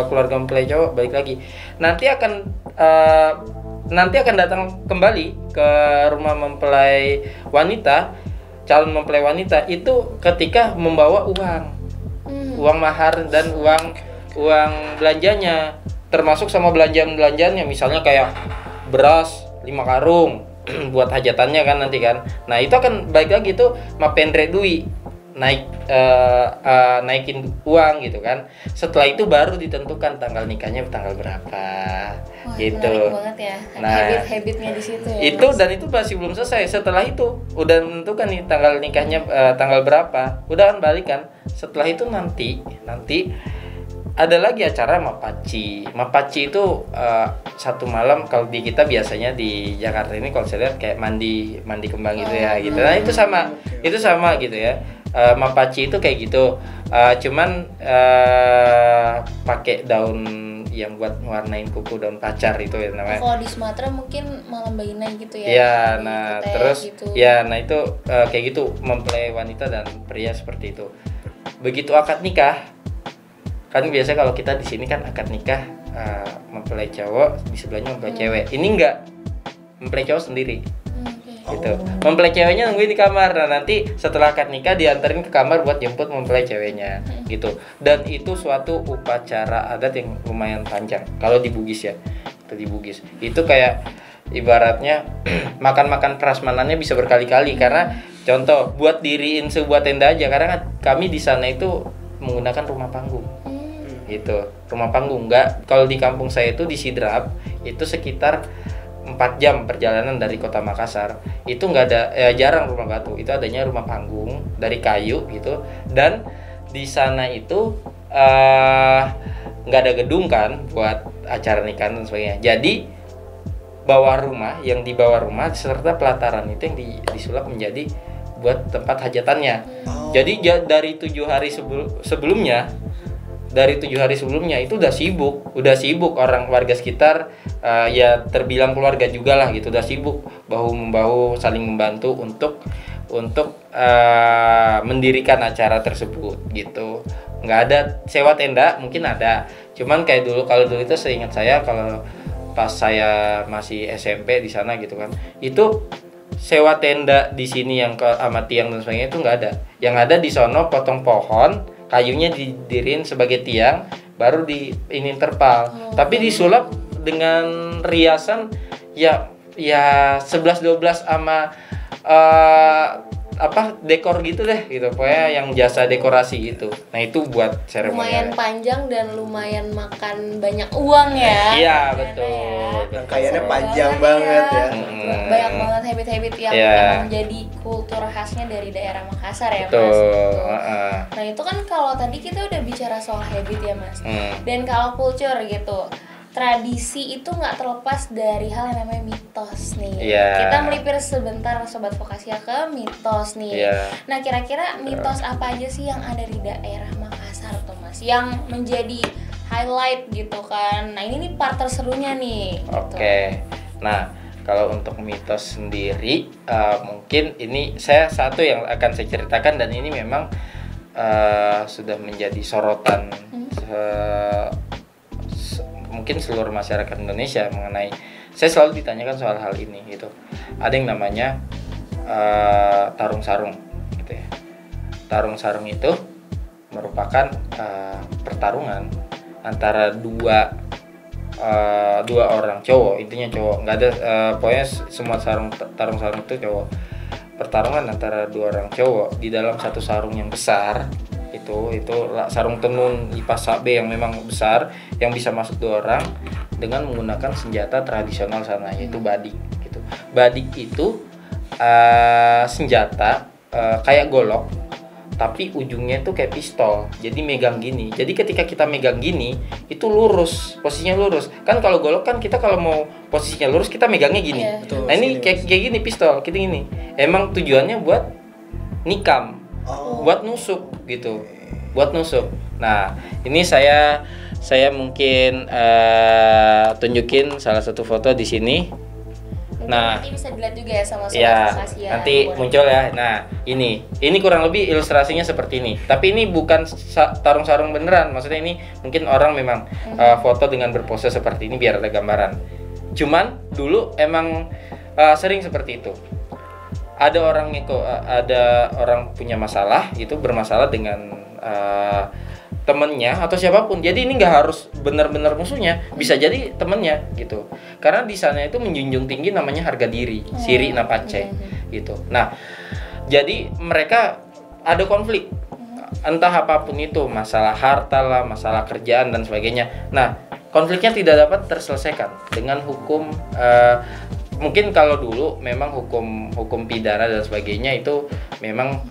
keluarga mempelai cowok balik lagi nanti akan datang kembali ke rumah mempelai wanita, calon mempelai wanita itu ketika membawa uang mahar dan uang belanjanya, termasuk sama belanjanya misalnya kayak beras 5 karung buat hajatannya kan nanti kan. Nah itu akan balik lagi tuh mapendre dui naikin uang gitu kan. Setelah itu baru ditentukan tanggal nikahnya tanggal berapa. Wah, gitu. Menarik banget ya. Nah, habitnya di situ ya. Itu Mas. Dan itu masih belum selesai. Setelah itu udah menentukan nih tanggal nikahnya tanggal berapa. Udah kan balikan. Setelah itu nanti ada lagi acara mapaci. Mapaci itu satu malam kalau di kita biasanya di Jakarta ini kalau saya lihat kayak mandi kembang gitu ya gitu. Nah itu sama gitu ya. Mapaci itu kayak gitu, cuman pakai daun yang buat warnain kuku, daun pacar itu ya namanya. Kalau di Sumatera mungkin malam bainai gitu ya. Ya, nah terus gitu. Ya, nah itu kayak gitu mempelai wanita dan pria seperti itu. Begitu akad nikah, kan biasa kalau kita di sini kan akad nikah mempelai cowok di sebelahnya mempelai cewek. Ini enggak, mempelai cowok sendiri. Gitu. Mempelai ceweknya nungguin di kamar. Nah, nanti setelah akad nikah diantarin ke kamar buat jemput mempelai ceweknya gitu. Dan itu suatu upacara adat yang lumayan panjang kalau di Bugis ya. Itu di Bugis. Itu kayak ibaratnya makan-makan prasmanannya bisa berkali-kali karena contoh buat diriin sebuah tenda aja karena kami di sana itu menggunakan rumah panggung. Gitu. Rumah panggung enggak. Kalau di kampung saya itu di Sidrap itu sekitar 4 jam perjalanan dari kota Makassar. Itu nggak ada jarang rumah batu, itu adanya rumah panggung dari kayu gitu. Dan di sana itu nggak ada gedung kan buat acara nikahan dan sebagainya. Jadi yang di bawah rumah serta pelataran itu yang disulap menjadi buat tempat hajatannya. Jadi dari 7 hari sebelumnya itu udah sibuk orang warga sekitar, ya terbilang keluarga juga lah gitu, udah sibuk bahu-membahu saling membantu untuk mendirikan acara tersebut gitu. Nggak ada sewa tenda, mungkin ada, cuman kayak kalau dulu itu seingat saya kalau pas saya masih SMP di sana gitu kan, itu sewa tenda di sini yang sama tiang dan sebagainya itu nggak ada. Yang ada di sono potong pohon, kayunya didiriin sebagai tiang, baru ini terpal. Tapi disulap dengan riasan ya 11-12 sama dekor gitu deh gitu. Pokoknya yang jasa dekorasi itu. Nah, itu buat seremonial. Lumayan panjang dan lumayan makan banyak uang ya. Iya, betul. Rangkaiannya panjang banget ya. Banyak banget habit-habit yang emang jadi kultur khasnya dari daerah Makassar ya, Mas. Gitu. Nah, itu kan kalau tadi kita udah bicara soal habit ya, Mas. Dan kalau culture gitu, tradisi itu nggak terlepas dari hal yang namanya mitos nih. Kita melipir sebentar Sobat Vokasia ke mitos nih. Nah, kira-kira mitos apa aja sih yang ada di daerah Makassar tuh, Mas, yang menjadi highlight gitu kan? Nah, ini nih part terserunya nih. Oke. Nah, Kalau untuk mitos sendiri, mungkin ini satu yang akan saya ceritakan, dan ini memang sudah menjadi sorotan mungkin seluruh masyarakat Indonesia mengenai. Saya selalu ditanyakan soal hal ini gitu. Ada yang namanya tarung sarung, gitu ya. Tarung sarung itu merupakan pertarungan antara dua orang cowok, intinya cowok, nggak ada pokoknya semua tarung sarung itu cowok. Pertarungan antara dua orang cowok di dalam satu sarung yang besar, itu sarung tenun lipas sabe yang memang besar, yang bisa masuk dua orang dengan menggunakan senjata tradisional sana, yaitu badik gitu. Badik itu senjata kayak golok, tapi ujungnya itu kayak pistol, jadi megang gini. Jadi ketika kita megang gini, itu lurus, posisinya lurus. Kan kalau golok kan kita kalau mau posisinya lurus kita megangnya gini. Betul, Nah ini kayak gini pistol, kita gini. Emang tujuannya buat nikam, buat nusuk gitu, buat nusuk. Nah ini saya mungkin tunjukin salah satu foto di sini. Nah, nanti bisa dilihat juga ya sama Sobat ya, Vokasi ya. nanti muncul ya. Nah, ini kurang lebih ilustrasinya seperti ini. Tapi ini bukan tarung sarung beneran. Maksudnya ini mungkin orang memang foto dengan berpose seperti ini biar ada gambaran. Cuman dulu emang sering seperti itu. Ada orang punya masalah, itu bermasalah dengan temennya atau siapapun. Jadi ini nggak harus benar-benar musuhnya, bisa jadi temennya gitu. Karena di sana itu menjunjung tinggi namanya harga diri, siri napace gitu. Nah, jadi mereka ada konflik, entah apapun itu, masalah harta lah, masalah kerjaan dan sebagainya. Nah, konfliknya tidak dapat terselesaikan dengan hukum. Mungkin kalau dulu memang hukum pidana dan sebagainya itu memang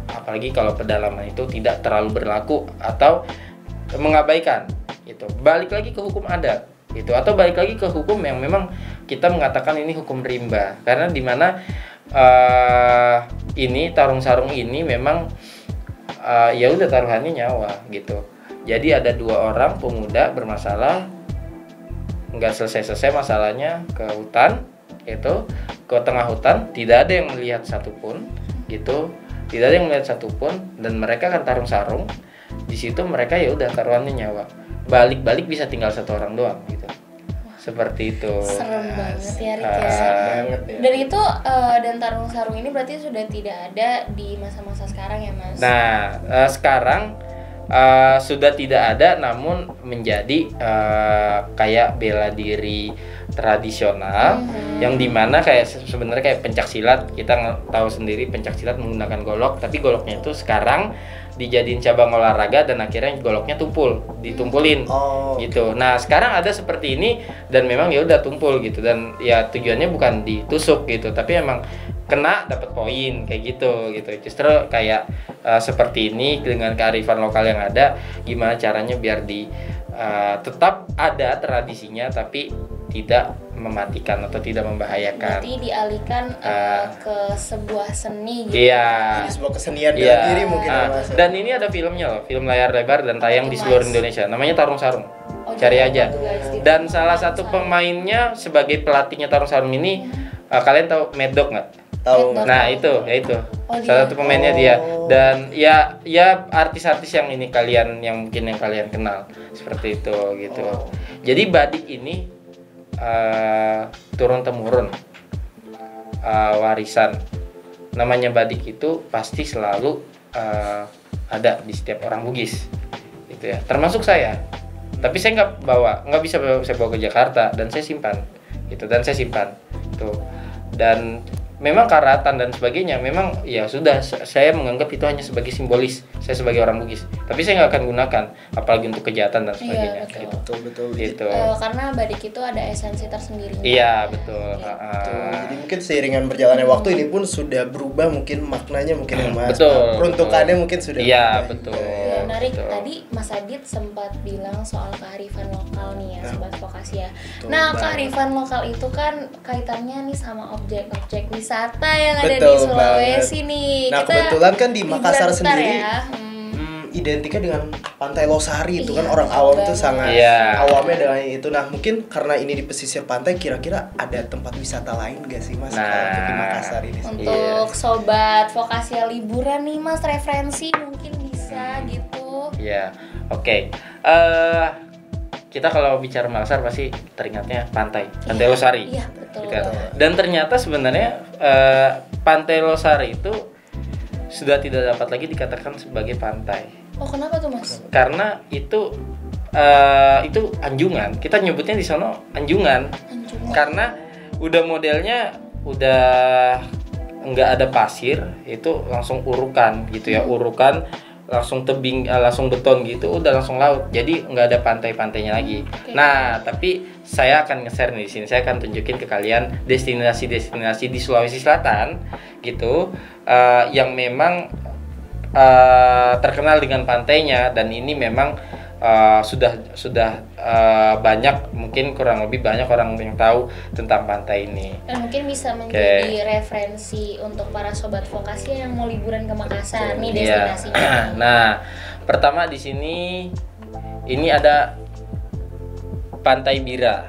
apalagi kalau pedalaman itu tidak terlalu berlaku atau mengabaikan gitu. Balik lagi ke hukum adat gitu, atau balik lagi ke hukum yang memang kita mengatakan ini hukum rimba, karena dimana ini tarung sarung ini memang ya udah taruhannya nyawa gitu. Jadi ada dua orang pemuda bermasalah, nggak selesai masalahnya, ke hutan itu, ke tengah hutan, tidak ada yang melihat satupun gitu. Tidak ada yang melihat satupun, dan mereka kan tarung sarung. Di situ mereka ya udah taruhannya nyawa. Balik bisa tinggal satu orang doang gitu. Seperti itu. Serem banget ya Rik ya. Banget ya. Dan itu dan tarung sarung ini berarti sudah tidak ada di masa-masa sekarang ya Mas? Nah, sekarang sudah tidak ada, namun menjadi kayak bela diri tradisional, yang dimana kayak sebenarnya kayak pencak silat. Kita tahu sendiri pencak silat menggunakan golok, tapi goloknya itu sekarang dijadiin cabang olahraga dan akhirnya goloknya ditumpulin gitu. Nah sekarang ada seperti ini dan memang ya udah tumpul gitu, dan ya tujuannya bukan ditusuk gitu, tapi emang kena dapat poin kayak gitu. Justru kayak seperti ini dengan kearifan lokal yang ada, gimana caranya biar tetap ada tradisinya tapi tidak mematikan atau tidak membahayakan. Berarti dialihkan ke sebuah seni gitu. Iya. Jadi sebuah kesenian bela diri mungkin ya, Mas. Dan ini ada filmnya loh, film layar lebar dan tayang di seluruh Indonesia. Namanya Tarung Sarung. Cari aja. Dan salah satu pemainnya sebagai pelatihnya Tarung Sarung ini, kalian tahu Mad Dog nggak? Tahu. Nah itu. Salah satu pemainnya dia. Dan ya artis-artis yang mungkin kalian kenal seperti itu gitu. Jadi badik ini turun temurun warisan. Namanya badik itu pasti selalu ada di setiap orang Bugis gitu ya, termasuk saya. Tapi saya nggak bisa saya bawa ke Jakarta, dan saya simpan tuh. Dan memang karatan dan sebagainya, memang ya sudah, saya menganggap itu hanya sebagai simbolis saya sebagai orang Bugis, tapi saya nggak akan gunakan apalagi untuk kejahatan dan sebagainya. Iya, betul gitu. Karena badik itu ada esensi tersendiri. Iya betul. Jadi mungkin seiringan berjalannya waktu ini pun sudah berubah mungkin maknanya mungkin ya Mas. Betul. Peruntukannya mungkin sudah Iya berubah. betul. Ya, menarik. Betul. Tadi Mas Adit sempat bilang soal kearifan lokal nih ya, Sobat Vokasi ya. Betul Nah, banget. kearifan lokal itu kan kaitannya nih sama objek-objek wisata yang ada Betul di Sulawesi nih. Nah Kita kebetulan kan di liburan Makassar bentar sendiri ya. identiknya dengan Pantai Losari itu kan Iya, orang betul awam tuh banget. sangat Iya. awamnya dengan itu. Nah mungkin karena ini di pesisir pantai, kira-kira ada tempat wisata lain gak sih Mas kalau untuk di Makassar ini? Untuk sobat Vokasia liburan nih Mas, referensi mungkin bisa gitu. Iya, oke. Kita kalau bicara Makassar pasti teringatnya Pantai Losari. Iya, betul. Gitu kan. Dan ternyata sebenarnya Pantai Losari itu sudah tidak dapat lagi dikatakan sebagai pantai. Oh, kenapa tuh Mas? Karena itu anjungan. Kita nyebutnya di sana anjungan. Anjungan. Karena udah modelnya udah nggak ada pasir, itu langsung urukan gitu ya, urukan langsung tebing, langsung beton gitu, udah langsung laut. Jadi nggak ada pantai-pantainya lagi. Oke. Nah, tapi saya akan nge-share nih di sini. Saya akan tunjukin ke kalian destinasi-destinasi di Sulawesi Selatan gitu, yang memang terkenal dengan pantainya, dan ini memang sudah banyak, mungkin kurang lebih banyak orang yang tahu tentang pantai ini. Dan mungkin bisa menjadi referensi untuk para sobat Vokasia yang mau liburan ke Makassar nih Iya. destinasinya. Nah, pertama di sini ini ada Pantai Bira.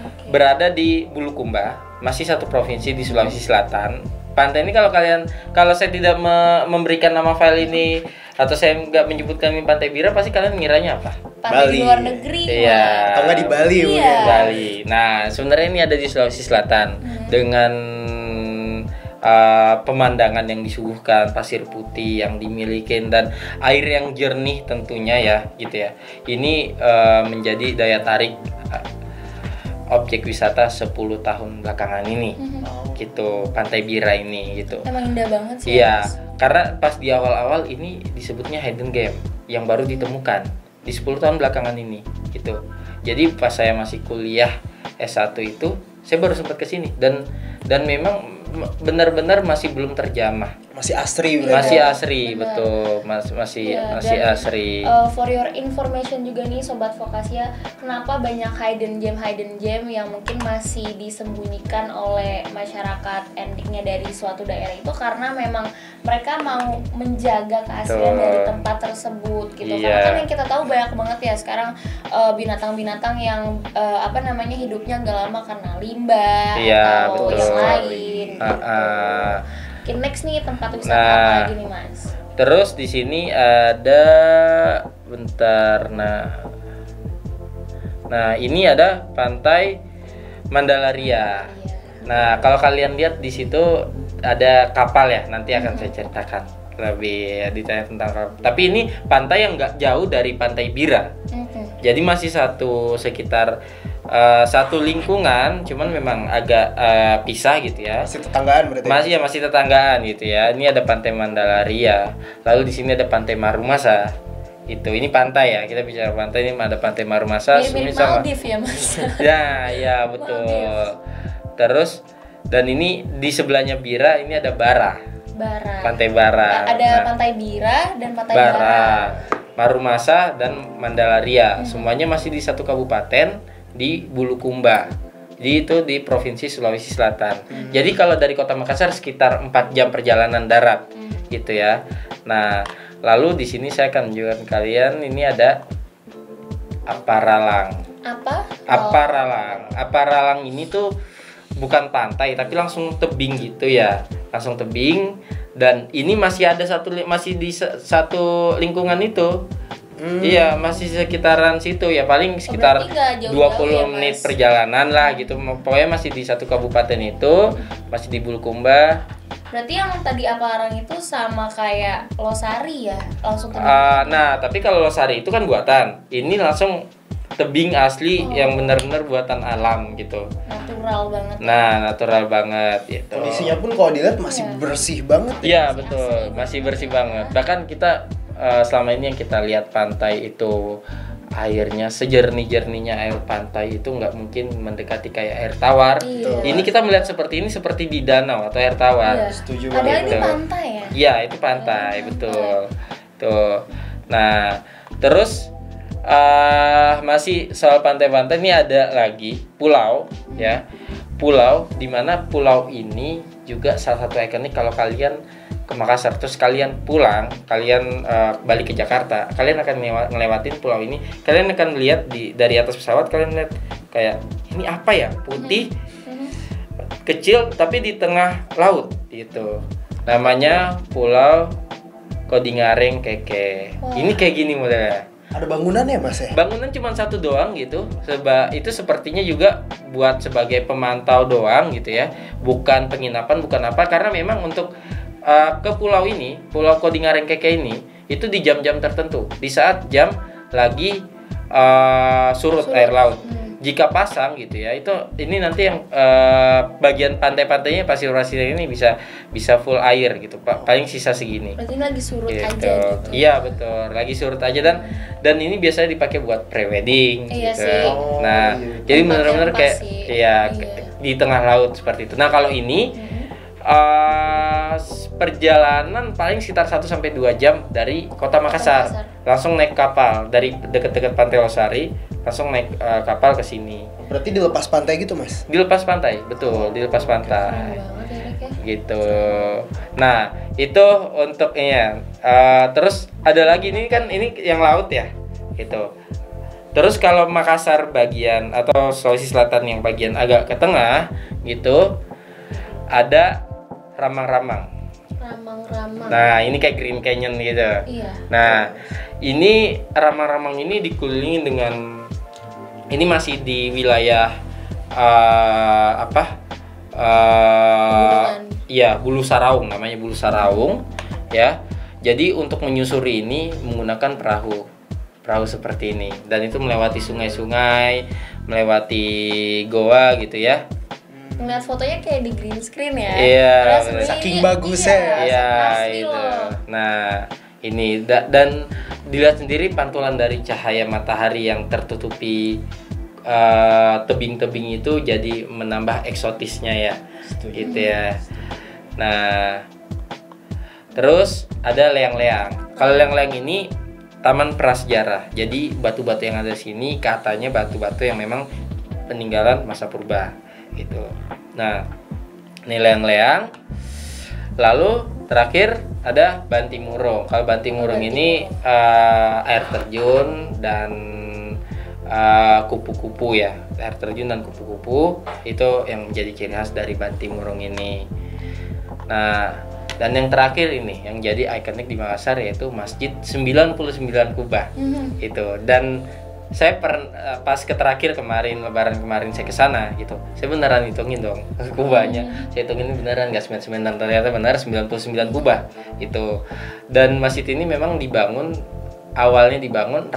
Oke. Berada di Bulukumba, masih satu provinsi di Sulawesi Selatan. Pantai ini kalau saya tidak memberikan nama file ini, atau saya nggak menyebutkan ini Pantai Bira, pasti kalian ngiranya apa? Pantai Bali. di luar negeri. Iya. Atau nggak di Bali Iya. mungkin? Bali. Nah, sebenarnya ini ada di Sulawesi Selatan dengan pemandangan yang disuguhkan, pasir putih yang dimiliki, dan air yang jernih tentunya ya, gitu ya. Ini menjadi daya tarik objek wisata 10 tahun belakangan ini. Gitu, Pantai Bira ini gitu. Emang indah banget sih. Iya, Mas. karena pas di awal-awal ini disebutnya hidden gem yang baru ditemukan di 10 tahun belakangan ini gitu. Jadi pas saya masih kuliah S1 itu, saya baru sempat ke sini, dan memang benar-benar masih belum terjamah. Masih asri berarti. Masih asri, Benar. betul. Masih Ya, masih dan, asri. For your information juga nih sobat Vokasia, kenapa banyak hidden gem yang mungkin masih disembunyikan oleh masyarakat endingnya dari suatu daerah itu, karena memang mereka mau menjaga keaslian Betul. dari tempat tersebut gitu. Iya. Karena kan yang kita tahu banyak banget ya sekarang binatang-binatang yang hidupnya nggak lama karena limbah Iya, atau betul. yang lain. Oke, next nih tempat wisata Nah. apa lagi nih Mas? Terus di sini ada Nah, ini ada Pantai Mandalaria. Iya. Nah, kalau kalian lihat di situ ada kapal ya, nanti akan saya ceritakan lebih detail tentang kapal. Tapi ini pantai yang nggak jauh dari Pantai Bira. Jadi masih sekitar satu lingkungan, cuman memang agak pisah gitu ya. Masih tetanggaan berarti. Masih tetanggaan gitu ya. Ini ada Pantai Mandalaria. Lalu di sini ada Pantai Marumasa. Ini pantai ya. Kita bicara pantai, ini ada Pantai Marumasa. Mirip-mirip Maldives ya Mas. Ya betul. Terus dan ini di sebelahnya Bira, ini ada Bara. Pantai Bara. Ada Nah, Pantai Bira dan Pantai Bara, Bara. Marumasa dan Mandalaria. Semuanya masih di satu kabupaten di Bulukumba. Jadi itu di Provinsi Sulawesi Selatan. Jadi kalau dari Kota Makassar sekitar 4 jam perjalanan darat. Gitu ya. Nah, lalu di sini saya akan menunjukkan kalian, ini ada Aparalang. Apa? Aparalang ini tuh bukan pantai tapi langsung tebing gitu ya. Langsung tebing, dan ini masih ada masih di satu lingkungan itu. Iya, masih sekitaran situ ya, paling sekitar berarti nggak jauh-jauh 20 ya, menit Mas? perjalanan lah gitu. Pokoknya masih di satu kabupaten itu, masih di Bulukumba. Berarti yang tadi Aparang itu sama kayak Losari ya? Langsung tebing. Nah, tapi kalau Losari itu kan buatan. Ini langsung tebing asli yang benar-benar buatan alam gitu. Natural banget. Nah, natural banget gitu. Kondisinya pun kalau dilihat masih bersih banget. Iya, betul. Masih bersih banget. Bahkan kita selama ini yang kita lihat pantai itu airnya sejernih-jernihnya air pantai itu nggak mungkin mendekati kayak air tawar. Iya. Ini kita melihat seperti ini seperti di danau atau air tawar. Iya. Setuju Padahal banget. ini Gitu. pantai ya? Iya, itu pantai, betul. Tuh. Nah, terus masih soal pantai-pantai, ini ada lagi pulau ya. Pulau di mana pulau ini juga salah satu ikonik kalau kalian ke Makassar, terus kalian pulang, kalian balik ke Jakarta, kalian akan ngelewatin pulau ini, kalian akan melihat dari atas pesawat, kalian lihat kayak ini apa ya, putih, kecil tapi di tengah laut gitu. Namanya Pulau Kodingareng Keke. Wah. Ini kayak gini modelnya. Ada bangunannya Mas ya? Bangunan cuma satu doang gitu. Itu sepertinya juga buat sebagai pemantau doang gitu ya. Bukan penginapan, bukan apa. Karena memang untuk ke pulau ini, Pulau Kodingareng Keke ini, itu di jam-jam tertentu. Di saat jam lagi surut air laut. Jika pasang gitu ya, ini nanti yang bagian pantai-pantainya pasir-pasir ini bisa full air gitu, Pak. Paling sisa segini. Berarti lagi surut Gitu. aja gitu. Iya betul, lagi surut aja dan ini biasanya dipakai buat prewedding Iya gitu. sih. Nah, iya. jadi Tempat benar-benar yang kayak pas sih. iya Iya. di tengah laut seperti itu. Nah, kalau ini perjalanan paling sekitar 1-2 jam dari Kota Makassar. Langsung naik kapal dari dekat-dekat Pantai Losari, langsung naik kapal ke sini. Berarti dilepas pantai gitu Mas? Dilepas pantai, betul, dilepas Keren pantai. banget ya, Rek, ya. Gitu. Nah, itu untuk ini ya. Terus ada lagi ini kan ini yang laut ya, gitu. Terus kalau Makassar bagian atau Sulawesi Selatan yang bagian agak ke tengah, gitu, ada Ramang-Ramang. Ramang-ramang. Nah, ini kayak Green Canyon gitu. Iya. Nah, ini Ramang-Ramang ini dikelilingi dengan, ini masih di wilayah Pegunungan. iya, Bulu Saraung, namanya Bulu Saraung ya. Jadi untuk menyusuri ini menggunakan perahu seperti ini, dan itu melewati sungai-sungai, melewati goa gitu ya. Ngeliat fotonya kayak di green screen ya. Iya, Padahal bener. sebenarnya Saking bagusnya ya. Iya asli itu. loh. Nah ini dan dilihat sendiri pantulan dari cahaya matahari yang tertutupi tebing-tebing itu jadi menambah eksotisnya ya, gitu ya. Nah terus ada leang-leang. Kalau leang-leang ini taman prasejarah. Jadi batu-batu yang ada di sini katanya batu-batu yang memang peninggalan masa purba gitu. Nah, ini leang-leang. Lalu terakhir ada Bantimurung. Kalau Bantimurung ini air terjun dan kupu-kupu ya. Air terjun dan kupu-kupu itu yang menjadi ciri khas dari Bantimurung ini. Nah, dan yang terakhir ini yang jadi ikonik di Makassar yaitu Masjid 99 Kubah. Itu. Dan saya pas terakhir kemarin Lebaran kemarin saya ke sana gitu. Saya beneran hitungin dong kubahnya. Saya hitungin beneran enggak 99, dan ternyata benar 99 kubah itu. Dan masjid ini memang awalnya dibangun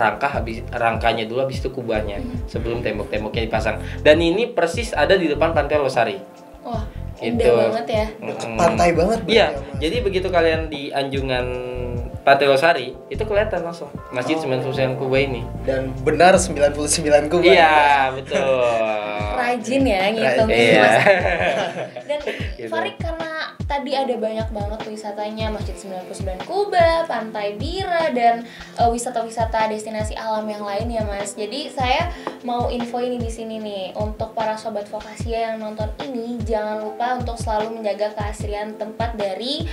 rangkanya dulu, habis itu kubahnya sebelum tembok-temboknya dipasang. Dan ini persis ada di depan Pantai Losari. Wah, Gitu. indah banget ya. Pantai banget berarti Iya, ya, Mas? jadi begitu kalian di Anjungan Pantai Losari, itu kelihatan langsung Masjid 99 Kubah ini. Dan benar 99 kubah. Iya, betul. Rajin ya ngitungin Iya. Mas. Dan Gitu. Farid, karena tadi ada banyak banget wisatanya, Masjid 99 Kubah, Pantai Bira, dan wisata-wisata destinasi alam yang lain ya Mas. Jadi saya mau info ini di sini nih untuk para sobat Vokasia yang nonton ini, jangan lupa untuk selalu menjaga keaslian tempat dari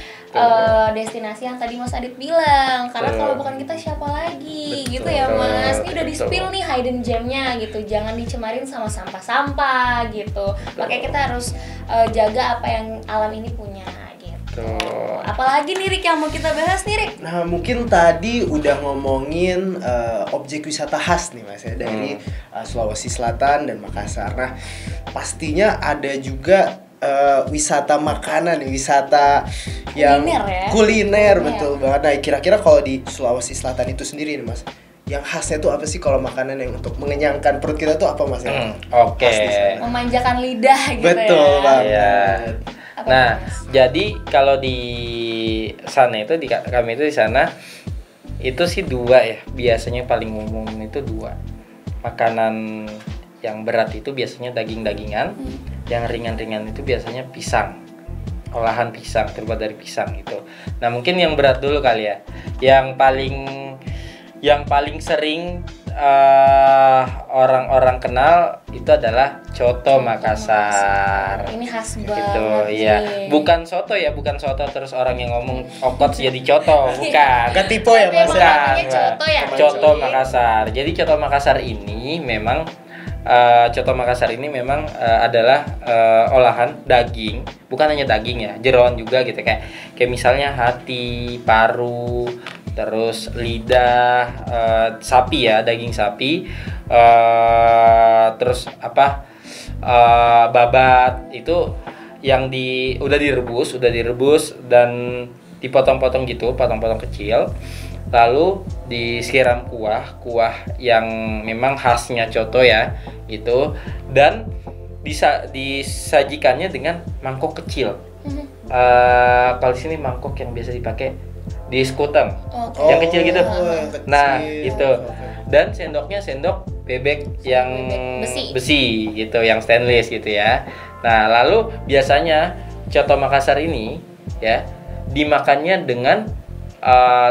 destinasi yang tadi Mas Adit bilang. Karena Betul. kalau bukan kita siapa lagi, Betul. gitu ya Mas. Ini udah di Betul. spill nih hidden gemnya gitu. Jangan dicemarin sama sampah-sampah gitu. Makanya kita harus jaga apa yang alam ini punya gitu. Apalagi nih Rik yang mau kita bahas nih Rik? Nah mungkin tadi udah ngomongin objek wisata khas nih Mas ya dari Sulawesi Selatan dan Makassar. Nah pastinya ada juga wisata makanan, wisata yang Kuliner ya? kuliner, Kuliner. betul banget. Nah kira-kira kalau di Sulawesi Selatan itu sendiri nih Mas, yang khasnya tuh apa sih kalau makanan yang untuk mengenyangkan perut kita tuh apa Mas? Oke. Khas di sana. Memanjakan lidah gitu Betul ya. banget. Iya. Apa Nah, tuh, Mas? jadi kalau di sana itu kami itu di sana itu sih dua ya. Biasanya paling umum itu dua. Makanan yang berat itu biasanya daging-dagingan, yang ringan-ringan itu biasanya pisang. Olahan pisang, terbuat dari pisang gitu. Nah, mungkin yang berat dulu kali ya. Yang paling sering orang-orang kenal itu adalah coto Makassar. Ini khas Gitu, banget iya. nih. Bukan soto ya, bukan soto terus orang yang ngomong okot jadi coto, bukan. Gak tipe ya mas? Bukan. namanya coto ya, Coto cuy. Makassar. Jadi coto Makassar ini memang adalah olahan daging, bukan hanya daging ya, jeroan juga gitu, kayak misalnya hati, paru, terus lidah sapi ya, daging sapi, terus babat itu yang udah direbus dan dipotong-potong gitu, potong-potong kecil. Lalu disiram kuah yang memang khasnya coto ya itu, dan disajikannya dengan mangkok kecil. Kalau di sini mangkok yang biasa dipakai di skuteng, Oke. yang kecil gitu. yang kecil. Nah itu, Oke. dan sendoknya sendok bebek yang Bebek besi gitu, yang stainless gitu ya. Nah lalu biasanya coto Makassar ini ya dimakannya dengan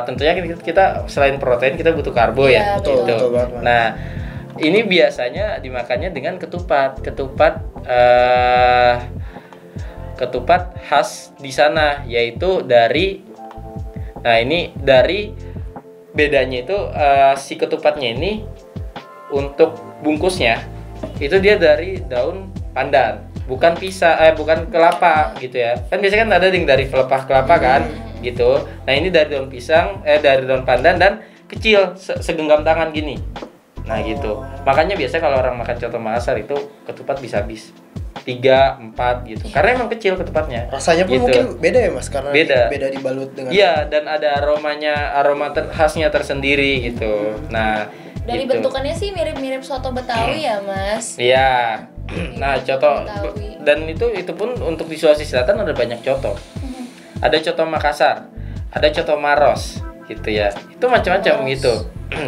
tentunya kita selain protein kita butuh karbo Iya, ya. betul. Gitu. Betul banget. Nah ini biasanya dimakannya dengan ketupat khas di sana, yaitu dari bedanya itu si ketupatnya ini untuk bungkusnya itu dia dari daun pandan, bukan bukan kelapa gitu ya. Kan biasanya kan ada dari pelepah kelapa kan gitu. Nah, ini dari daun dari daun pandan dan kecil segenggam tangan gini. Nah, gitu. Makanya biasa kalau orang makan coto Makassar itu ketupat bisa habis 3, 4 gitu. Karena emang kecil ketupatnya. Rasanya pun gitu. mungkin beda ya mas, karena Beda dibalut dengan. Iya, dan ada aroma khasnya tersendiri gitu. Nah, Dari gitu. bentukannya sih mirip-mirip soto Betawi ya, Mas. Iya. Nah, coto Betawi. dan itu pun untuk di Sulawesi Selatan ada banyak coto. Ada coto Makassar, ada coto Maros gitu ya. Itu macam-macam Maros. gitu.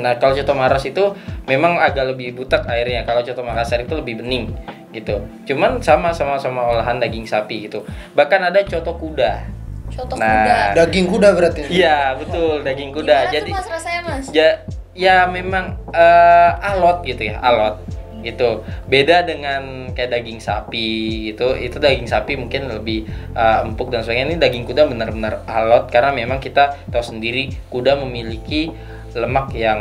Nah, kalau coto Maros itu memang agak lebih butek airnya. Kalau coto Makassar itu lebih bening gitu. Cuman sama-sama olahan daging sapi gitu. Bahkan ada coto kuda. Coto Nah, kuda. Daging kuda berarti. Iya, betul, daging kuda. Gimana Jadi tuh Mas rasanya, Mas? ya memang alot gitu ya, alot gitu. Beda dengan kayak daging sapi gitu. Itu daging sapi mungkin lebih empuk dan sebagainya. Ini daging kuda benar-benar alot karena memang kita tahu sendiri kuda memiliki lemak yang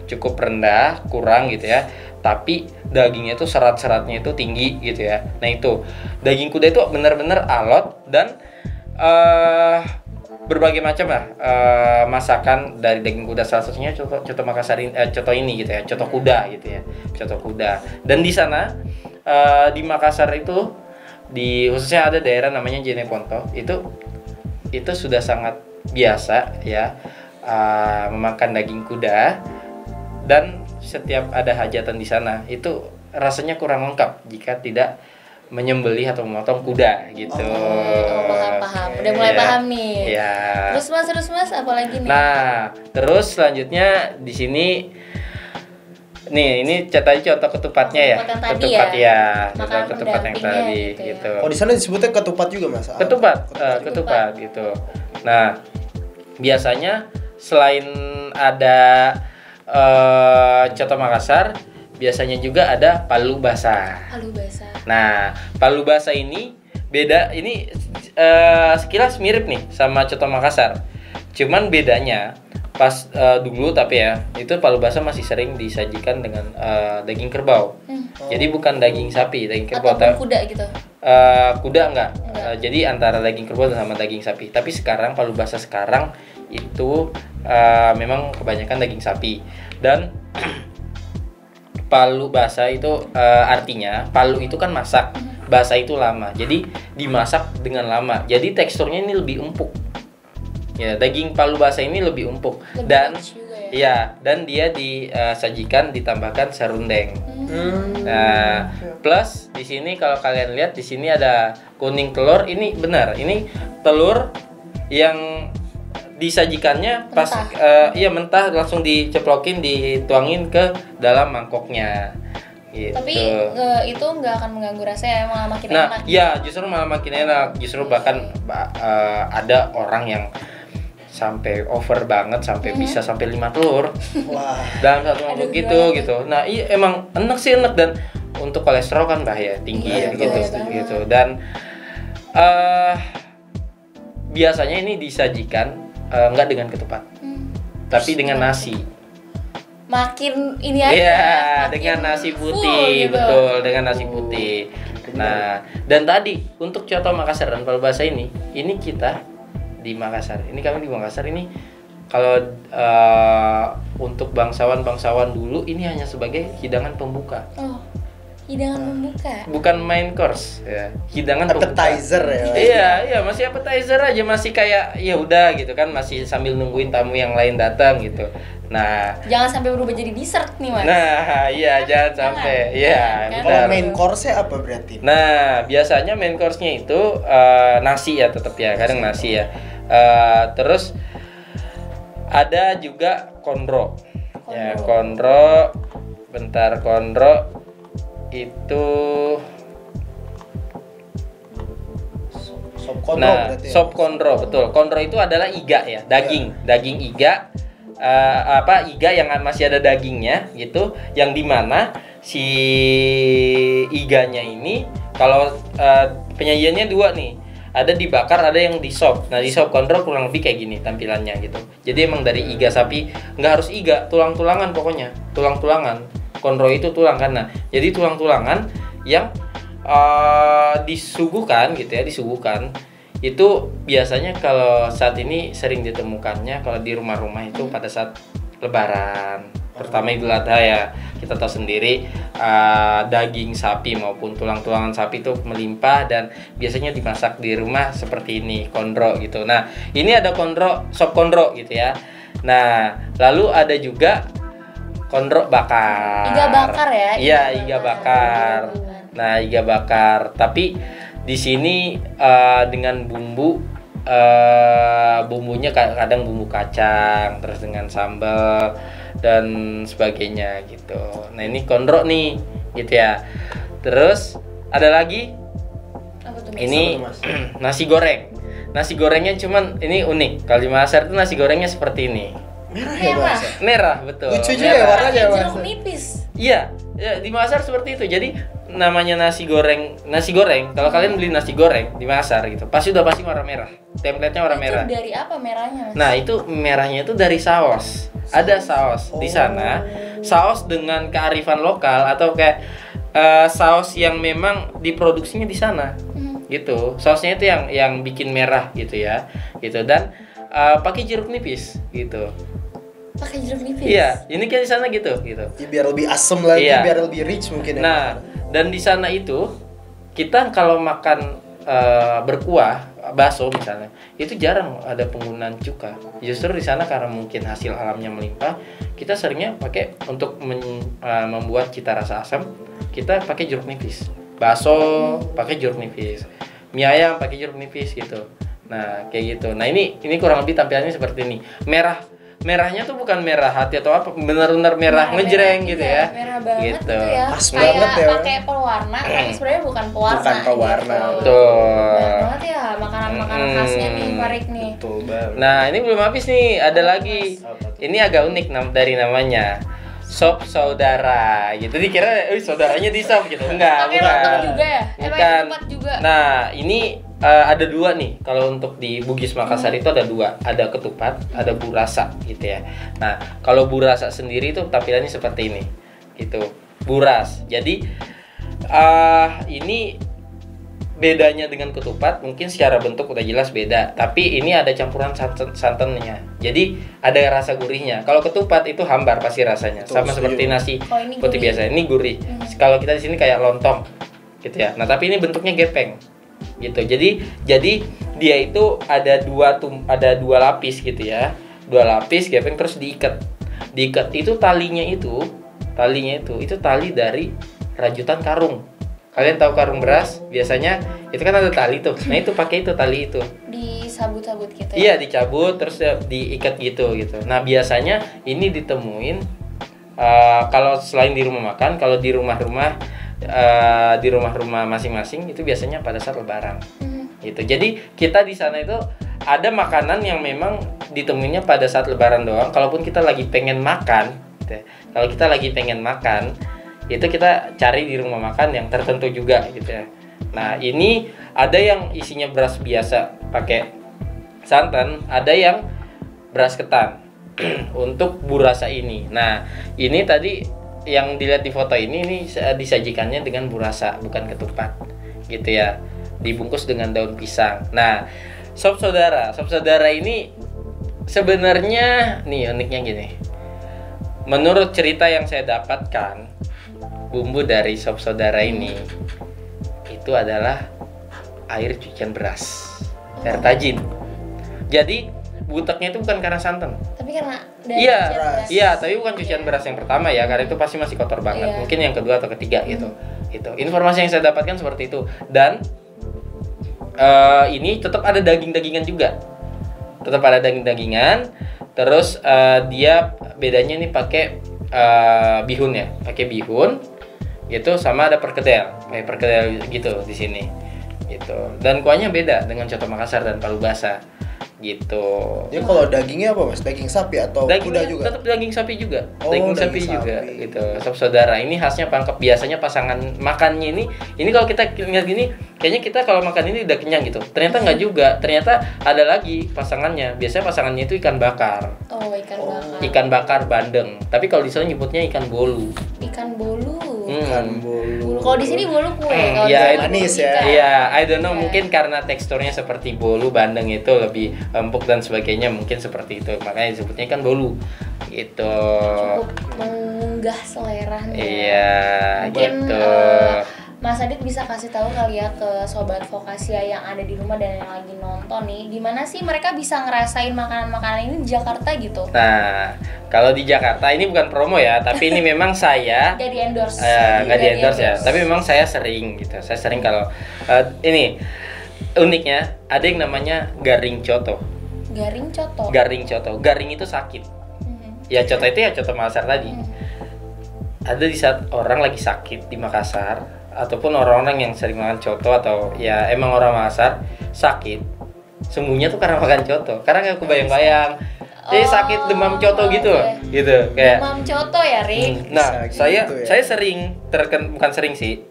cukup rendah, kurang gitu ya. Tapi dagingnya itu serat-seratnya itu tinggi gitu ya. Nah, itu daging kuda itu benar-benar alot dan berbagai macam lah masakan dari daging kuda, salah satunya coto Makassar coto ini gitu ya, coto kuda gitu ya, coto kuda. Dan di sana di Makassar itu khususnya ada daerah namanya Jeneponto, itu sudah sangat biasa ya memakan daging kuda, dan setiap ada hajatan di sana itu rasanya kurang lengkap jika tidak menyembelih atau memotong kuda gitu. Paham. Udah mulai Iya. paham nih. Iya. Terus Mas, apa lagi nih? Nah, terus selanjutnya di sini nih, ini tadi contoh ketupatnya ya. Ketupat yang tadi Ketupat ya. ya, Makanan contoh ketupat yang pendampingnya tadi gitu ya. gitu. Oh di sana disebutnya ketupat juga mas? Ketupat gitu. Nah, biasanya selain ada coto Makassar, biasanya juga ada palu basah. Palu basah. Nah, palu basah ini beda, ini sekilas mirip nih sama coto Makassar. Cuman bedanya pas dulu tapi ya, itu palu basah masih sering disajikan dengan daging kerbau. Jadi bukan daging sapi, daging kerbau. Ataupun kuda gitu. Kuda enggak. Jadi antara daging kerbau sama daging sapi. Tapi sekarang palu basah sekarang itu memang kebanyakan daging sapi. Dan palu basah itu artinya palu itu kan masak, basah itu lama. Jadi dimasak dengan lama. Jadi teksturnya ini lebih empuk. Ya, daging palu basah ini lebih empuk. Lebih Dan rich juga ya. iya, dan dia disajikan ditambahkan serundeng. Nah, plus di sini kalau kalian lihat di sini ada kuning telur. Ini benar, ini telur yang disajikannya pas mentah langsung diceplokin, dituangin ke dalam mangkoknya gitu. Tapi itu nggak akan mengganggu rasanya, malah makin Nah, enak. iya justru malah makin enak. Justru bahkan ada orang yang sampai over banget sampai bisa sampai 5 telur Wah. dalam satu mangkuk gitu. Nah, iya emang enak sih enak, dan untuk kolesterol kan bahaya tinggi ya Iya, gitu bahaya gitu. Dan biasanya ini disajikan nggak dengan ketupat, tapi dengan nasi. Makin ini aja. Iya, makin dengan nasi full putih, gitu. betul, dengan nasi putih. Nah, dan tadi untuk coto Makassar dan palu basah ini kita di Makassar. Ini kami di Makassar ini kalau untuk bangsawan dulu ini hanya sebagai hidangan pembuka. Oh, hidangan pembuka. Bukan main course ya, hidangan Appetizer pembuka. ya. Iya, masih appetizer aja, masih kayak ya udah gitu kan, masih sambil nungguin tamu yang lain datang gitu. Nah, Jangan sampai berubah jadi dessert nih, Mas. nah, iya jangan sampai. Iya, Kan? Kalau benar. main course-nya apa berarti? Nah, biasanya main course-nya itu nasi ya tetap ya, kadang nasi ya. Terus ada juga konro. Ya, konro. Bentar, konro itu Sop konro nah, berarti. sop konro, betul. Konro itu adalah iga ya, daging iga. Iga yang masih ada dagingnya gitu, yang dimana si iganya ini kalau penyajiannya dua nih, ada dibakar, ada yang di sop. Nah, di sop konro kurang lebih kayak gini tampilannya gitu. Jadi emang dari iga sapi, nggak harus iga, tulang-tulangan pokoknya, tulang-tulangan. Konro itu tulang kan. Nah, jadi tulang-tulangan yang disuguhkan gitu ya, disuguhkan. Itu biasanya kalau saat ini sering ditemukannya kalau di rumah-rumah itu pada saat lebaran, terutama Idul Adha ya. Kita tahu sendiri daging sapi maupun tulang-tulangan sapi itu melimpah, dan biasanya dimasak di rumah seperti ini, konro gitu. Nah, ini ada konro, sop konro gitu ya. Nah, lalu ada juga konro bakar. Iga bakar ya? Iya, iga bakar. Nah, iga bakar. Tapi di sini dengan bumbunya kadang bumbu kacang, terus dengan sambal dan sebagainya gitu. Nah, ini konro nih gitu ya. Terus ada lagi Apa tuh, Mas? ini nasi goreng. Nasi gorengnya cuman ini unik. Kalau di Makassar itu nasi gorengnya seperti ini. Merah ya, Merah. Mas? Merah, betul. Lucu juga Merah. ya warnanya, Kayak Mas. jeruk nipis. Iya, ya, di Makassar seperti itu. Jadi namanya nasi goreng. Kalau kalian beli nasi goreng di Makassar gitu, pasti warna merah. Template-nya warna merah. Itu dari apa merahnya, Mas? Nah, itu merahnya itu dari saus. Ada saus di sana. Saus dengan kearifan lokal atau kayak saus yang memang diproduksinya di sana. Gitu. Sausnya itu yang bikin merah gitu ya. Gitu, dan pakai jeruk nipis gitu. Pakai jeruk nipis. Iya, ini kan di sana gitu. Ya, biar lebih asem lagi, Iya. biar lebih rich mungkin ya. Nah, dan di sana itu kita kalau makan berkuah bakso misalnya, itu jarang ada penggunaan cuka. Justru di sana karena mungkin hasil alamnya melimpah, kita seringnya pakai untuk membuat cita rasa asam, kita pakai jeruk nipis. Bakso pakai jeruk nipis. Mie ayam pakai jeruk nipis gitu. Nah, kayak gitu. Nah, ini kurang lebih tampilannya seperti ini. Merahnya tuh bukan merah hati atau apa, benar-benar merah ngejreng gitu ya. Merah banget Gitu. gitu ya. Pas Kayak banget ya. pakai pewarna, tapi sebenarnya bukan pewarna. Bukan pewarna. Gitu. Betul. Banyak banget ya makanan-makanan khasnya nih, Farik nih. Betul banget. Nah, ini belum habis nih, ada lagi. Apa tuh? Ini agak unik dari namanya. Sop saudara gitu. Dikira saudaranya di sop gitu. Enggak, Pakai bukan. lontong juga ya? Pakai Bukan. ketupat juga. Nah, ini ada dua nih. Kalau untuk di Bugis Makassar itu ada dua, ada ketupat, ada burasa gitu ya. Nah, kalau burasa sendiri itu tampilannya seperti ini, gitu. Buras. Jadi ini bedanya dengan ketupat mungkin secara bentuk udah jelas beda, tapi ini ada campuran santannya. Jadi ada rasa gurihnya. Kalau ketupat itu hambar pasti rasanya, Betul, sama setuju. seperti nasi Oh, ini putih gurih. biasa. Ini gurih. Kalau kita di sini kayak lontong, gitu ya. Nah, tapi ini bentuknya gepeng, gitu. Jadi dia itu ada dua lapis gitu ya, dua lapis gepeng terus diikat itu talinya itu tali dari rajutan karung. Kalian tahu karung beras biasanya itu kan ada tali tuh. Nah, itu pakai itu tali itu. Disabut-sabut gitu ya. Iya, dicabut terus diikat gitu. Nah, biasanya ini ditemuin kalau selain di rumah makan, kalau di rumah-rumah masing-masing itu biasanya pada saat lebaran. gitu. Jadi kita di sana itu ada makanan yang memang ditemuinya pada saat Lebaran doang. Kalaupun kita lagi pengen makan, gitu ya. Kalau kita lagi pengen makan, itu kita cari di rumah makan yang tertentu juga gitu ya. Nah ini ada yang isinya beras biasa pakai santan, ada yang beras ketan untuk burasa ini. Nah ini tadi yang dilihat di foto ini disajikannya dengan burasa, bukan ketupat gitu ya, dibungkus dengan daun pisang. Nah sop saudara ini sebenarnya nih uniknya gini. Menurut cerita yang saya dapatkan, bumbu dari sop saudara ini itu adalah air cucian beras, air tajin. Jadi buteknya itu bukan karena santan. Tapi karena dari cucian beras. Iya, tapi bukan cucian beras yang pertama ya, karena itu pasti masih kotor banget. Iya. Mungkin yang kedua atau ketiga gitu. Itu informasi yang saya dapatkan seperti itu. Dan ini tetap ada daging-dagingan juga. Tetap ada daging-dagingan. Terus dia bedanya ini pakai bihun ya, pakai bihun gitu, sama ada perkedel, kayak perkedel gitu di sini gitu. Dan kuahnya beda dengan coto Makassar dan palu basah gitu. Dia kalau dagingnya apa mas? Daging sapi atau kuda juga? Tetap daging sapi juga. Oh, daging daging sapi juga sapi. gitu. Sop saudara ini khasnya pangkep. Biasanya pasangan makannya ini kalau kita lihat gini, kayaknya kita kalau makan ini udah kenyang gitu. Ternyata nggak juga. Ternyata ada lagi pasangannya. Biasanya pasangannya itu ikan bakar. Oh, ikan bakar. Ikan bakar bandeng. Tapi kalau di sana nyebutnya ikan bolu. Ikan bolu. Ikan bolu. Kalau di sini bolu kue. Kalau di Iya, sana manis bolu ya. ikan. Iya, I don't know, Iya. mungkin karena teksturnya seperti bolu, bandeng itu lebih empuk dan sebagainya, mungkin seperti itu. Makanya disebutnya ikan bolu. Gitu. Cukup mengunggah selera nih. Iya, Mungkin gitu. Mas Adit bisa kasih tahu kali ya ke sobat Vokasia yang ada di rumah dan yang lagi nonton nih, gimana sih mereka bisa ngerasain makanan-makanan ini di Jakarta gitu? Nah, kalau di Jakarta ini bukan promo ya, tapi ini memang saya Gak di endorse. nggak di endorse ya, tapi memang saya sering gitu. Saya sering kalau ini uniknya ada yang namanya garing coto. Garing coto. Garing coto. Garing itu sakit. Ya coto itu ya coto Makassar tadi. Ada di saat orang lagi sakit di Makassar, ataupun orang-orang yang sering makan coto, atau ya emang orang Makassar sakit, sembuhnya tuh karena makan coto. Karena kayak kebayang-bayang dia sakit demam coto gitu, gitu kayak. Demam coto ya, Rik. Nah, Bisa saya gitu ya. saya sering bukan sering sih,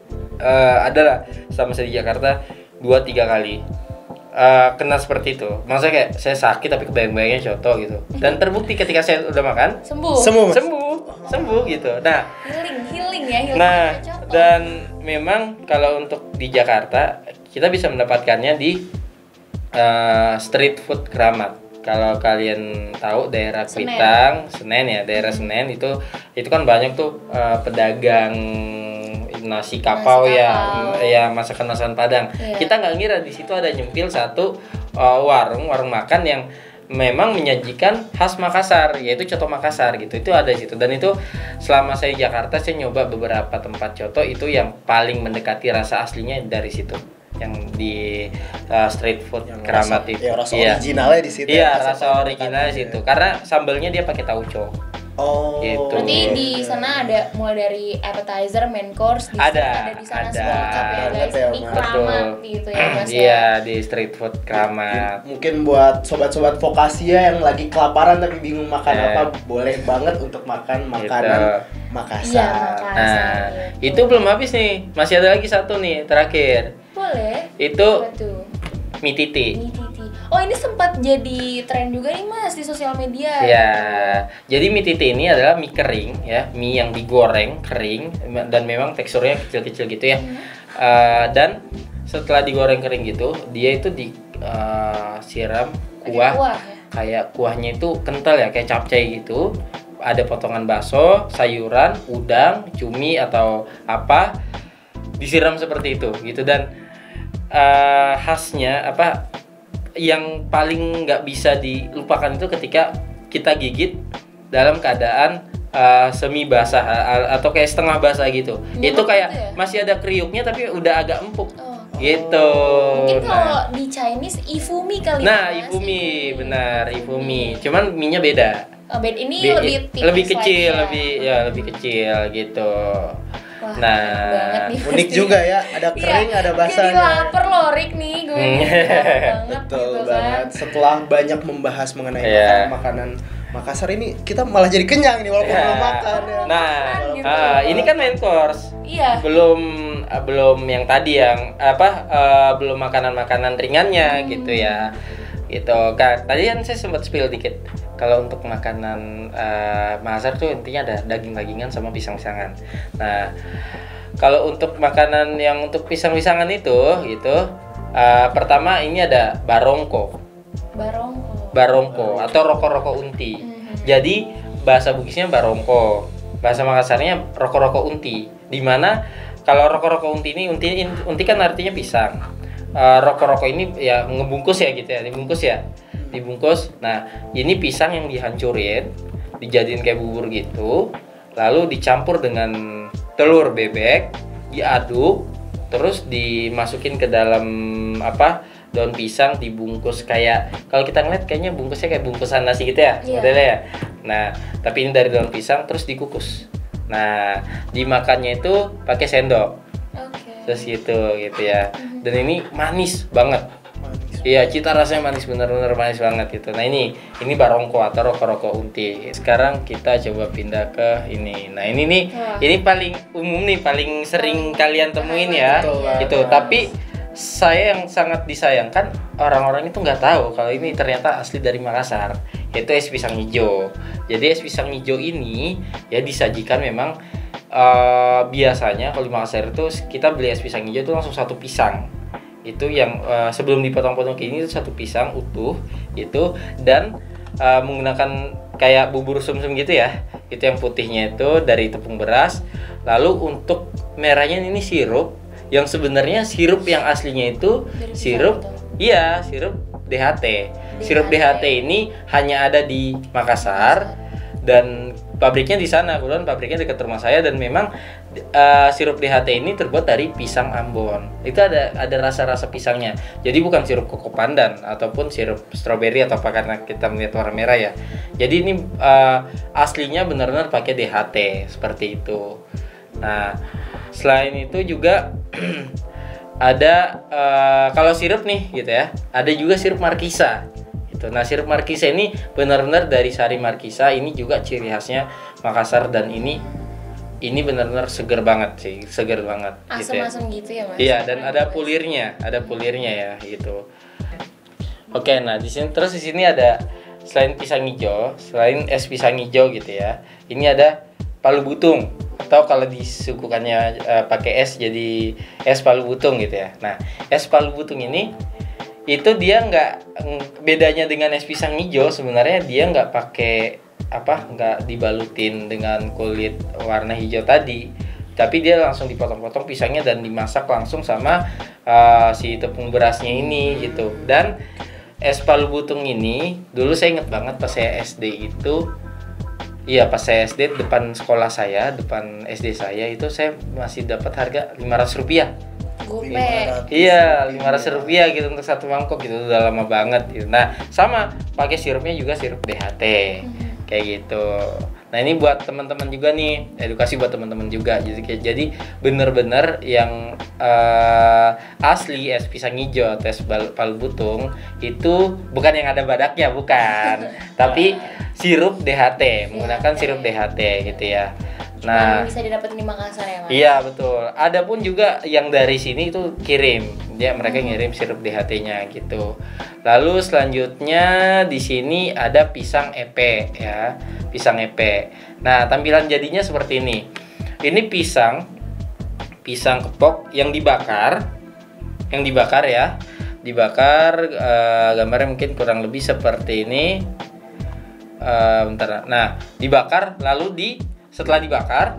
adalah sama saya di Jakarta 2-3 kali kena seperti itu. Maksudnya kayak saya sakit tapi kebayang-bayangnya coto gitu. Dan terbukti ketika saya udah makan Sembuh. Semua mas. sembuh gitu. Nah, Healing ya, healing Nah, pakai coto. dan memang kalau untuk di Jakarta kita bisa mendapatkannya di street food Keramat. Kalau kalian tahu daerah Senen. Kuitang, Senen ya, daerah Senen itu kan banyak tuh pedagang nasi kapau Nasi ya, kapau. ya masakan-masakan Padang. Iya. Kita nggak ngira di situ ada nyempil satu warung makan yang memang menyajikan khas Makassar, yaitu coto Makassar gitu. Itu ada di situ, dan itu selama saya di Jakarta saya nyoba beberapa tempat coto, itu yang paling mendekati rasa aslinya dari situ, yang di street food Yang Keramat rasa- itu. ya, rasa originalnya di situ Iya, ya, rasa paling originalnya di mendekati situ. ya. Karena sambelnya dia pakai tauco. Oh. Gitu. Berarti di sana ada mulai dari appetizer, main course, di Ada, di sana ada. semua lengkap ya guys. Lengkap ya, Di Mas. Keramat gitu ya Mas ya. Iya, di street food Keramat. Mungkin buat sobat-sobat Vokasia yang lagi kelaparan tapi bingung makan apa, boleh banget untuk makan makanan Makassar. Iya, Makassar. Nah, gitu. itu belum habis nih. Masih ada lagi satu nih, terakhir. Boleh. Itu Apa tuh? mie titi. Mie titi. Oh, ini sempat jadi tren juga nih Mas di sosial media. Ya, jadi mie titi ini adalah mie kering ya, mie yang digoreng kering dan memang teksturnya kecil-kecil gitu ya. Dan setelah digoreng kering gitu, dia itu disiram Pakai kuah, kuah ya? kayak kuahnya itu kental ya, kayak capcay gitu. Ada potongan bakso, sayuran, udang, cumi atau apa, disiram seperti itu gitu. Dan khasnya apa yang paling nggak bisa dilupakan itu ketika kita gigit dalam keadaan semi basah atau kayak setengah basah gitu. Nyemuk Itu kayak gitu ya? masih ada kriuknya tapi udah agak empuk. Oh. Gitu. Mungkin kalau Nah, di Chinese ifumi kali nah, Mas. ifumi, benar, ifumi. Cuman mie-nya beda. Oh, beda. Ini Bi- lebih tipis lebih kecil, lagi ya. lebih kecil gitu. Wah, Wah, Nah, enak banget nih Unik pasti. juga ya, ada kering, Iya, ada jadi basahnya. lapar loh Rik nih gue nih. Banget Betul gitu banget. kan. Setelah banyak membahas mengenai Iya. makanan Makassar ini, kita malah jadi kenyang nih walaupun Ya. belum makan ya. Nah, gitu. ini kan main course. Iya. Belum yang tadi yang belum makanan-makanan ringannya gitu ya. Gitu kan. Tadi kan saya sempat spill dikit. Kalau untuk makanan Makassar tuh intinya ada daging-dagingan sama pisang-pisangan. Nah, kalau untuk makanan yang untuk pisang-pisangan itu gitu, pertama ini ada barongko Barongko. atau roko-roko unti. Jadi bahasa Bugisnya barongko, bahasa Makassarnya roko-roko unti. Dimana kalau roko-roko unti ini unti kan artinya pisang. Roko-roko ini ya ngebungkus ya gitu ya, dibungkus. Nah, ini pisang yang dihancurin, dijadiin kayak bubur gitu, lalu dicampur dengan telur bebek, diaduk, terus dimasukin ke dalam daun pisang, dibungkus kayak kalau kita ngeliat kayaknya bungkusnya kayak bungkusan nasi gitu ya, Iya. modelnya ya. Nah, tapi ini dari daun pisang terus dikukus. Nah, dimakannya itu pakai sendok. Oke. Terus gitu ya. Dan ini manis banget. Iya, cita rasanya manis, bener-bener manis banget gitu. Nah, ini barongko atau roko-roko unti. Sekarang kita coba pindah ke ini. Nah, ini nih, Wah. ini paling umum nih, paling sering kalian temuin ya. Betul banget. Gitu. Tapi saya yang sangat disayangkan orang-orang itu nggak tahu kalau ini ternyata asli dari Makassar, yaitu es pisang hijau. Jadi es pisang hijau ini ya disajikan memang biasanya kalau di Makassar itu kita beli es pisang hijau itu langsung satu pisang. Itu yang sebelum dipotong-potong kayak ini itu satu pisang utuh itu, dan menggunakan kayak bubur sumsum gitu ya. Itu yang putihnya itu dari tepung beras. Lalu untuk merahnya ini sirup, yang sebenarnya sirup yang aslinya itu Dari pisang sirup itu? iya, sirup DHT. Sirup DHT ini hanya ada di Makassar dan pabriknya di sana. Kebetulan pabriknya dekat rumah saya, dan memang sirup DHT ini terbuat dari pisang Ambon. Itu ada rasa-rasa pisangnya. Jadi bukan sirup koko pandan ataupun sirup stroberi atau apa, karena kita melihat warna merah ya. Jadi ini aslinya benar-benar pakai DHT seperti itu. Nah, selain itu juga ada kalau sirup nih gitu ya, ada juga sirup markisa gitu. Nah, sirup markisa ini benar-benar dari sari markisa. Ini juga ciri khasnya Makassar, dan ini benar-benar seger banget sih, seger banget gitu ya. Asam-asam gitu ya, Mas? Iya, dan ada pulirnya ya gitu. Oke, nah di sini ada selain pisang hijau, selain es pisang hijau gitu ya. Ini ada palu butung, atau kalau disuguhkannya pakai es jadi es palu butung gitu ya. Nah, es palu butung ini itu dia bedanya dengan es pisang hijau, sebenarnya dia nggak pakai nggak dibalutin dengan kulit warna hijau tadi, tapi dia langsung dipotong-potong pisangnya dan dimasak langsung sama si tepung berasnya ini gitu. Dan es palu butung ini dulu saya inget banget pas saya SD itu. Iya, pas saya SD, depan sekolah saya, depan SD saya itu saya masih dapat harga Rp500. Gope. Iya, Rp500 gitu untuk satu mangkok gitu, udah lama banget gitu. Nah, sama pakai sirupnya juga sirup DHT. Kayak gitu. Nah, ini buat teman-teman juga nih, edukasi buat teman-teman juga. Jadi bener-bener yang asli es pisang hijau atau es palu butung itu bukan yang ada badaknya, bukan. Tapi sirup DHT, menggunakan sirup DHT gitu ya. Nah, bisa didapetin di Makassar ya, Mas? iya betul. Ada pun juga yang dari sini itu kirim, mereka ngirim sirup DHT-nya gitu. Lalu selanjutnya di sini ada pisang epe ya, pisang epe. Nah, tampilan jadinya seperti ini. Ini pisang kepok yang dibakar ya, gambarnya mungkin kurang lebih seperti ini. Bentar. Nah, dibakar lalu setelah dibakar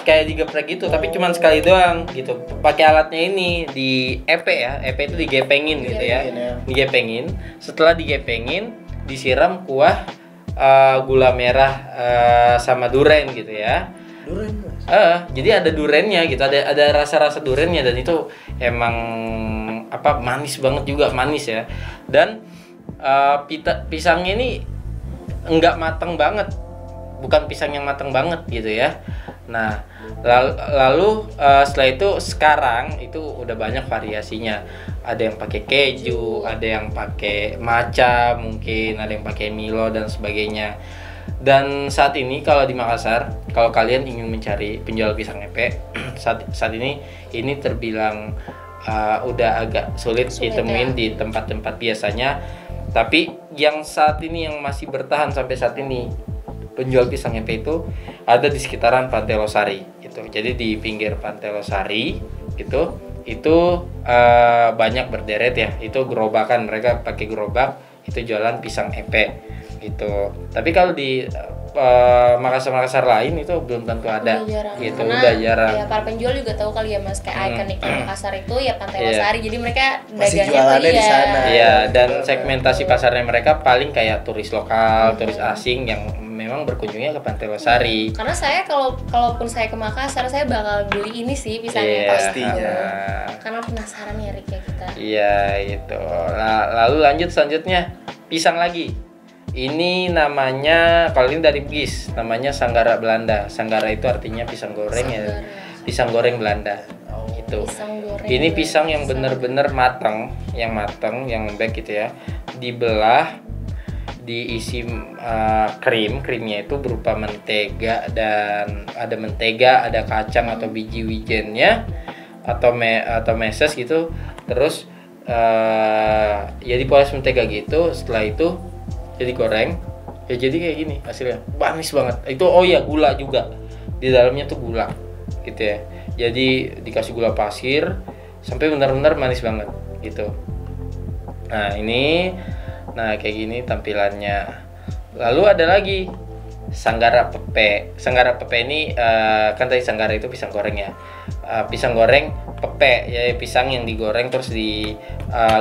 kayak digeprek gitu, tapi cuman sekali doang gitu. Pakai alatnya ini di epe ya. Epe itu digepengin gitu ya. Digepengin. Setelah digepengin, disiram kuah gula merah sama duren gitu ya. Duren, Mas. Jadi ada durennya gitu. Ada rasa-rasa durennya, dan itu emang manis banget juga, manis ya. Dan pisangnya ini enggak matang banget. Bukan pisang yang matang banget gitu ya. Nah, lalu setelah itu sekarang itu udah banyak variasinya. Ada yang pakai keju, ada yang pakai matcha, mungkin ada yang pakai Milo dan sebagainya. Dan saat ini kalau di Makassar, kalau kalian ingin mencari penjual pisang epe, saat ini terbilang udah agak sulit ditemuin di tempat-tempat biasanya. Tapi yang saat ini yang masih bertahan sampai saat ini penjual pisang epe itu ada di sekitaran Pantai Losari gitu. Jadi di pinggir Pantai Losari gitu itu banyak berderet ya. Itu gerobakan, mereka pakai gerobak itu jualan pisang epe gitu. Tapi kalau di Makassar lain itu belum tentu ada gitu. Karena udah jarang. ya para penjual juga tahu kali ya Mas, kayak ikonik Makassar itu ya Pantai Iya. Losari. Jadi mereka Masih dagangnya jualannya tuh di sana. Iya, dan segmentasi pasarnya mereka paling kayak turis lokal, turis asing yang memang berkunjungnya ke Pantai Losari. Karena saya kalaupun saya ke Makassar, saya bakal beli ini sih pisangnya. Iya, pastinya. Karena penasaran ya Rick ya kita. Iya, itu. Lalu lanjut selanjutnya pisang lagi. Ini namanya, kalau ini dari Bugis, namanya Sanggara Belanda. Sanggara itu artinya pisang goreng ya. Pisang goreng Belanda. Itu. Pisang goreng. Ini pisang yang benar-benar matang, yang lembek gitu ya. Dibelah, diisi krimnya itu berupa mentega, dan ada mentega, ada kacang atau biji wijennya atau meses gitu. Terus ya dipoles mentega gitu. Setelah itu jadi goreng, ya jadi kayak gini hasilnya, manis banget. Itu gula juga di dalamnya tuh gula gitu ya. Jadi dikasih gula pasir sampai benar-benar manis banget gitu. Nah kayak gini tampilannya. Lalu ada lagi Sanggara Pepe. Sanggara Pepe ini kan tadi Sanggara itu pisang goreng ya. Pisang goreng pepe ya, pisang yang digoreng terus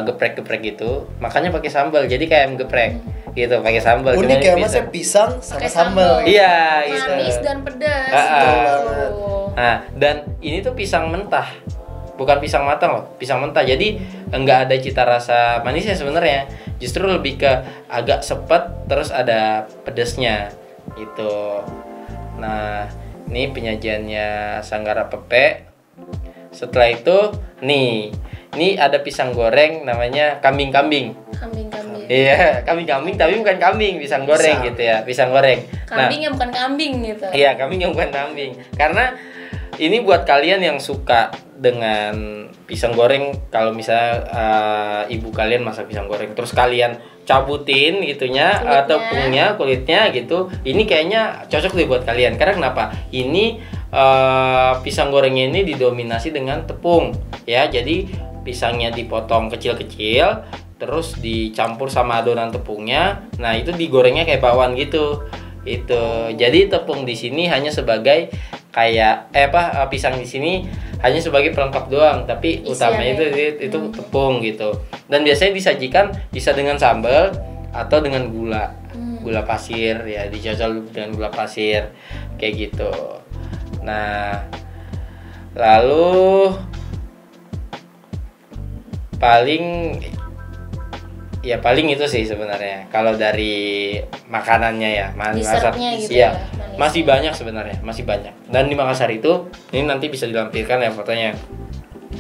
geprek-geprek gitu. Makanya pakai sambal. Jadi kayak ayam geprek gitu, pakai sambal. Unik ya Mas, ya pisang sama Pakai sambal. Iya, gitu. Manis dan pedas. Nah, dan ini tuh pisang mentah. Bukan pisang matang loh, pisang mentah. Jadi enggak ada cita rasa manisnya sebenarnya. Justru lebih ke agak sepet terus ada pedesnya gitu. Nah, ini penyajiannya Sanggara Pepe. Setelah itu ini ada pisang goreng namanya kambing-kambing. Kambing-kambing. Iya, kambing-kambing tapi bukan kambing, pisang goreng gitu ya, pisang goreng. Kambing yang bukan kambing gitu. Iya, kambing yang bukan kambing. Karena ini buat kalian yang suka dengan pisang goreng, kalau misalnya ibu kalian masak pisang goreng terus kalian cabutin gitunya tepungnya, kulitnya gitu. Ini kayaknya cocok deh buat kalian. Karena kenapa? Ini pisang gorengnya ini didominasi dengan tepung ya. Jadi pisangnya dipotong kecil-kecil terus dicampur sama adonan tepungnya. Nah, itu digorengnya kayak bakwan gitu. Itu. Jadi tepung di sini hanya sebagai kayak pisang di sini hanya sebagai pelengkap doang, tapi utamanya itu tepung gitu. Dan biasanya disajikan bisa dengan sambal atau dengan gula pasir ya, dicocol dengan gula pasir kayak gitu. Nah, lalu paling itu sih sebenarnya kalau dari makanannya ya. Dessertnya gitu ya. ya. Masih banyak sebenarnya, masih banyak. Dan di Makassar itu, ini nanti bisa dilampirkan ya fotonya.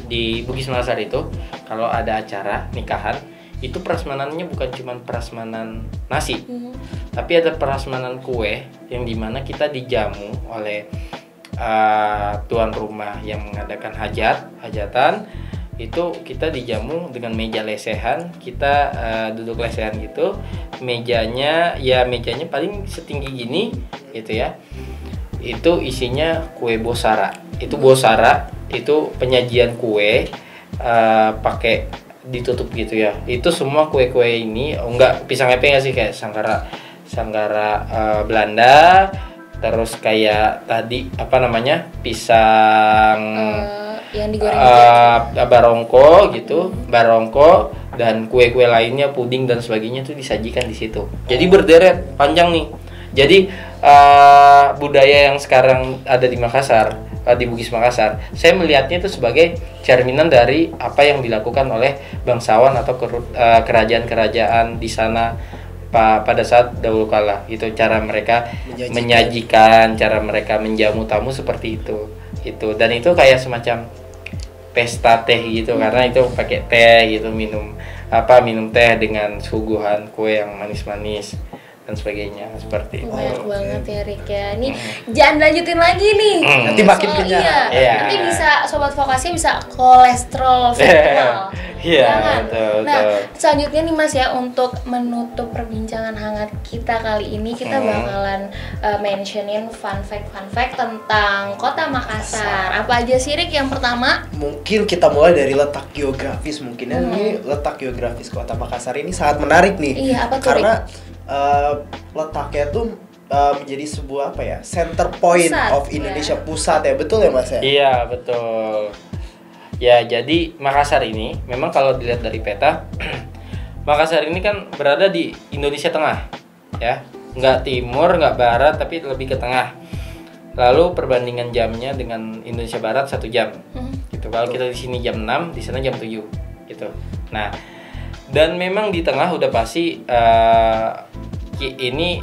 Di Bugis Makassar itu, kalau ada acara nikahan, itu prasmanannya bukan cuma prasmanan nasi, tapi ada prasmanan kue yang dimana kita dijamu oleh tuan rumah yang mengadakan hajatan. Itu kita dijamu dengan meja lesehan, kita duduk lesehan gitu. Mejanya paling setinggi gini gitu ya. Itu isinya kue bosara. Itu bosara itu penyajian kue pakai ditutup gitu ya. Itu semua kue-kue ini enggak pisang epe enggak sih, kayak Sanggara Belanda, terus kayak tadi pisang yang digoreng barongko gitu, barongko dan kue-kue lainnya, puding dan sebagainya itu disajikan di situ. Jadi berderet panjang nih. Jadi budaya yang sekarang ada di Makassar, di Bugis Makassar, saya melihatnya itu sebagai cerminan dari apa yang dilakukan oleh bangsawan atau kerajaan-kerajaan di sana pada saat dahulu kala. Itu cara mereka menyajikan, cara mereka menjamu tamu seperti itu. Itu dan itu kayak semacam pesta teh gitu, karena itu pakai teh gitu, minum teh dengan suguhan kue yang manis-manis dan sebagainya seperti itu. Banyak banget ya Rick ya. Nih jangan lanjutin lagi nih. Nanti makin kenyang. Iya. Nanti bisa sobat vokasi bisa kolesterol virtual. Iya, Jangan. betul. Nah, selanjutnya nih Mas ya, untuk menutup perbincangan hangat kita kali ini, kita bakalan mentionin fun fact tentang Kota Makassar. Apa aja sih Rick? Yang pertama, Mungkin kita mulai dari letak geografis mungkin ya. Ini letak geografis Kota Makassar ini sangat menarik nih. Iya, apa tuh, Karena letaknya tuh menjadi sebuah apa ya, center point Pusat, of Indonesia, pusat ya, betul ya Mas ya? Iya, betul. Ya, jadi Makassar ini memang kalau dilihat dari peta Makassar ini kan berada di Indonesia Tengah, ya. Nggak timur, nggak barat, tapi lebih ke tengah. Lalu perbandingan jamnya dengan Indonesia Barat 1 jam. Gitu. Kalau kita di sini jam 6, di sana jam 7 gitu. Nah, dan memang di tengah udah pasti ini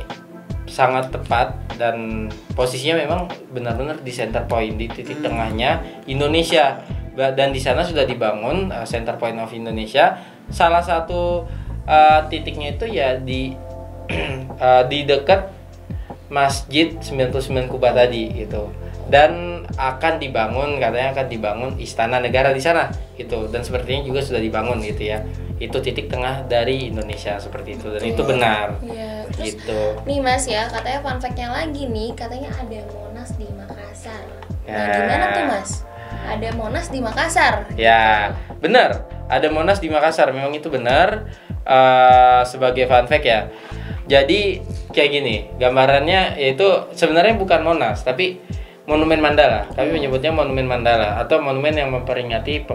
sangat tepat dan posisinya memang benar-benar di center point, di titik tengahnya Indonesia. Dan di sana sudah dibangun center point of Indonesia. Salah satu titiknya itu ya di di dekat Masjid 99 Kuba tadi gitu. Dan katanya akan dibangun istana negara di sana gitu. Dan sepertinya juga sudah dibangun gitu ya. Itu titik tengah dari Indonesia seperti itu, dan itu benar. Iya. Terus Gitu. nih Mas ya, katanya fun fact-nya lagi nih, katanya ada Monas di Makassar. Nah, Ya. gimana tuh Mas? Ada Monas di Makassar. Ya, benar. Ada Monas di Makassar. Memang itu benar. Sebagai fun fact ya. Jadi kayak gini, gambarannya yaitu sebenarnya bukan Monas, tapi Monumen Mandala. Kami menyebutnya Monumen Mandala atau monumen yang memperingati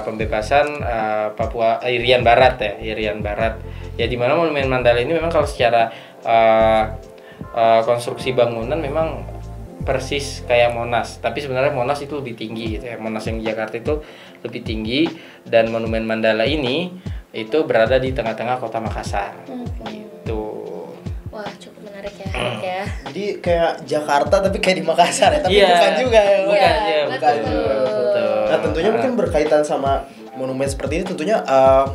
pembebasan Papua Irian Barat ya, Irian Barat. Ya, di mana Monumen Mandala ini memang kalau secara konstruksi bangunan memang persis kayak Monas, tapi sebenarnya Monas itu lebih tinggi gitu ya. Monas yang di Jakarta itu lebih tinggi, dan Monumen Mandala ini itu berada di tengah-tengah Kota Makassar. Gitu. Wah, cukup menarik ya, Rick ya. Jadi kayak Jakarta tapi kayak di Makassar ya, tapi Iya. bukan juga ya. Bukan, Iya, bukan betul. juga. Betul. Nah, tentunya mungkin berkaitan sama monumen seperti ini, tentunya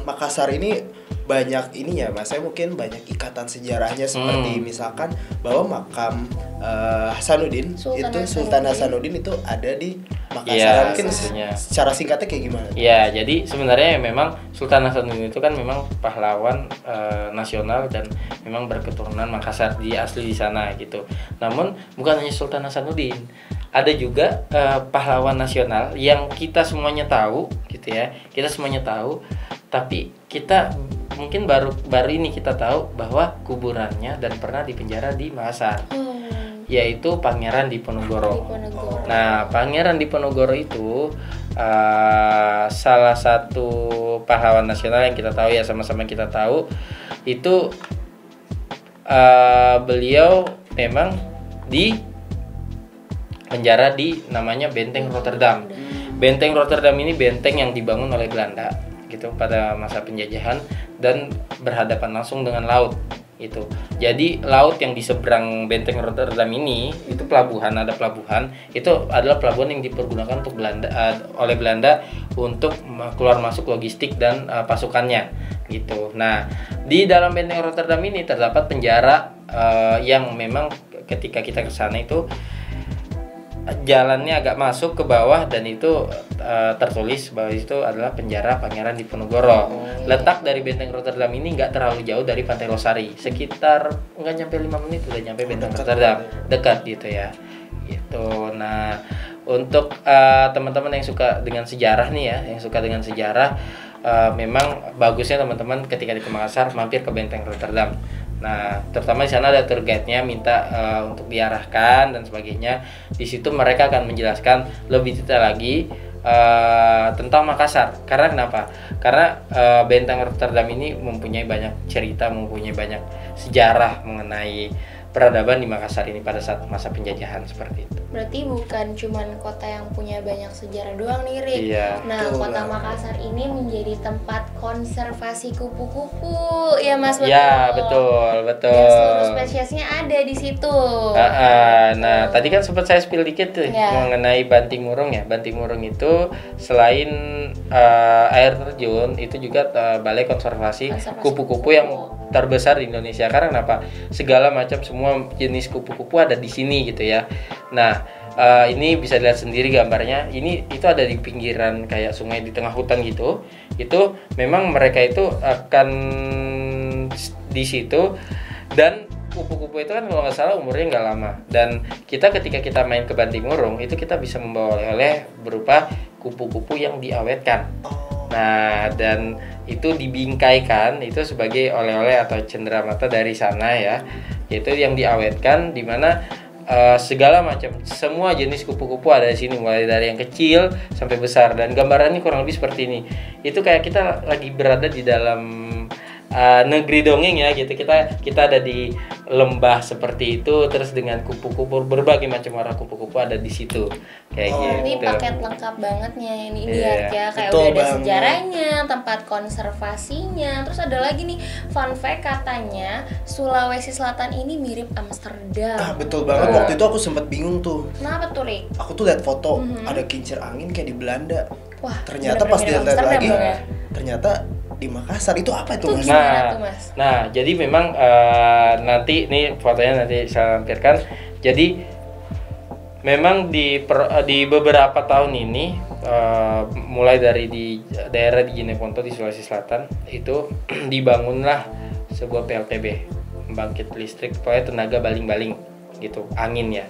Makassar ini banyak ini ya Mas, saya mungkin banyak ikatan sejarahnya, seperti misalkan bahwa makam Hasanuddin, Sultan Hasanuddin itu ada di Makassar. Iya, Mungkin tentunya. secara singkatnya kayak gimana? Ya, jadi sebenarnya memang Sultan Hasanuddin itu kan memang pahlawan nasional dan memang berketurunan Makassar, dia asli di sana gitu. Namun bukan hanya Sultan Hasanuddin, ada juga pahlawan nasional yang kita semuanya tahu gitu ya. Kita semuanya tahu, tapi kita mungkin baru ini kita tahu bahwa kuburannya dan pernah dipenjara di Makassar. Yaitu Pangeran Diponegoro. Nah, Pangeran Diponegoro itu salah satu pahlawan nasional yang kita tahu ya, sama-sama kita tahu itu beliau memang di penjara di namanya Benteng Rotterdam. Benteng Rotterdam ini benteng yang dibangun oleh Belanda gitu pada masa penjajahan dan berhadapan langsung dengan laut itu. Jadi laut yang di seberang Benteng Rotterdam ini itu pelabuhan, ada pelabuhan. Itu adalah pelabuhan yang dipergunakan untuk oleh Belanda untuk keluar masuk logistik dan pasukannya gitu. Nah, di dalam Benteng Rotterdam ini terdapat penjara yang memang ketika kita ke sana itu jalannya agak masuk ke bawah, dan itu tertulis bahwa itu adalah penjara Pangeran Diponegoro. Letak dari Benteng Rotterdam ini nggak terlalu jauh dari Pantai Losari, sekitar nggak nyampe 5 menit udah nyampe Benteng Rotterdam, dekat gitu ya. Gitu. Nah, untuk teman-teman yang suka dengan sejarah nih ya, yang suka dengan sejarah, memang bagusnya teman-teman ketika di Makassar mampir ke Benteng Rotterdam. Nah, terutama di sana ada tour guide-nya, minta untuk diarahkan dan sebagainya. Di situ mereka akan menjelaskan lebih detail lagi tentang Makassar. Karena kenapa? Karena Benteng Rotterdam ini mempunyai banyak cerita, mempunyai banyak sejarah mengenai peradaban di Makassar ini pada saat masa penjajahan seperti itu. Berarti bukan cuman kota yang punya banyak sejarah doang nih, Rik. Iya. Nah, Betul Kota banget. Makassar ini menjadi tempat konservasi kupu-kupu. Ya, Mas, betul. Ya, betul, betul. Dan seluruh spesiesnya ada di situ. Nah, tadi kan sempat saya spill dikit tuh Ya. mengenai Banting Murung ya. Banting Murung itu selain air terjun, itu juga balai konservasi Konservasi kupu-kupu yang terbesar di Indonesia. Karena kenapa? Segala macam semua jenis kupu-kupu ada di sini gitu ya. Nah, ini bisa dilihat sendiri gambarnya. Ini itu ada di pinggiran kayak sungai di tengah hutan gitu. Itu memang mereka itu akan di situ, dan kupu-kupu itu kan kalau nggak salah umurnya nggak lama. Dan ketika kita main ke Banting Murung itu kita bisa membawa oleh-oleh berupa kupu-kupu yang diawetkan. Nah, dan itu dibingkaikan itu sebagai oleh-oleh atau cenderamata dari sana ya. Itu yang diawetkan, di mana segala macam semua jenis kupu-kupu ada di sini, mulai dari yang kecil sampai besar, dan gambarannya kurang lebih seperti ini. Itu kayak kita lagi berada di dalam negeri dongeng ya gitu. Kita ada di lembah seperti itu, terus dengan kupu-kupu, berbagai macam warna kupu-kupu ada di situ kayak Ini gitu. paket lengkap bangetnya ini Iya. lihat ya, kayak Betul udah ada banget. sejarahnya, tempat konservasinya. Terus ada lagi nih fun fact, katanya Sulawesi Selatan ini mirip Amsterdam. Betul banget. Nah. Waktu itu aku sempat bingung tuh. Kenapa tuh, Rik? Aku tuh lihat foto ada kincir angin kayak di Belanda. Wah, Ternyata bener-bener pas mirip dilihat Amsterdam lagi, dong ya? ternyata di Makassar. Itu apa itu, Tuh Mas? gimana tuh, Mas? Nah, jadi memang nanti nih fotonya nanti saya lampirkan. Jadi memang di beberapa tahun ini mulai dari di daerah di Jeneponto di Sulawesi Selatan itu dibangunlah sebuah PLTB, pembangkit listrik pokoknya tenaga baling-baling gitu, angin ya.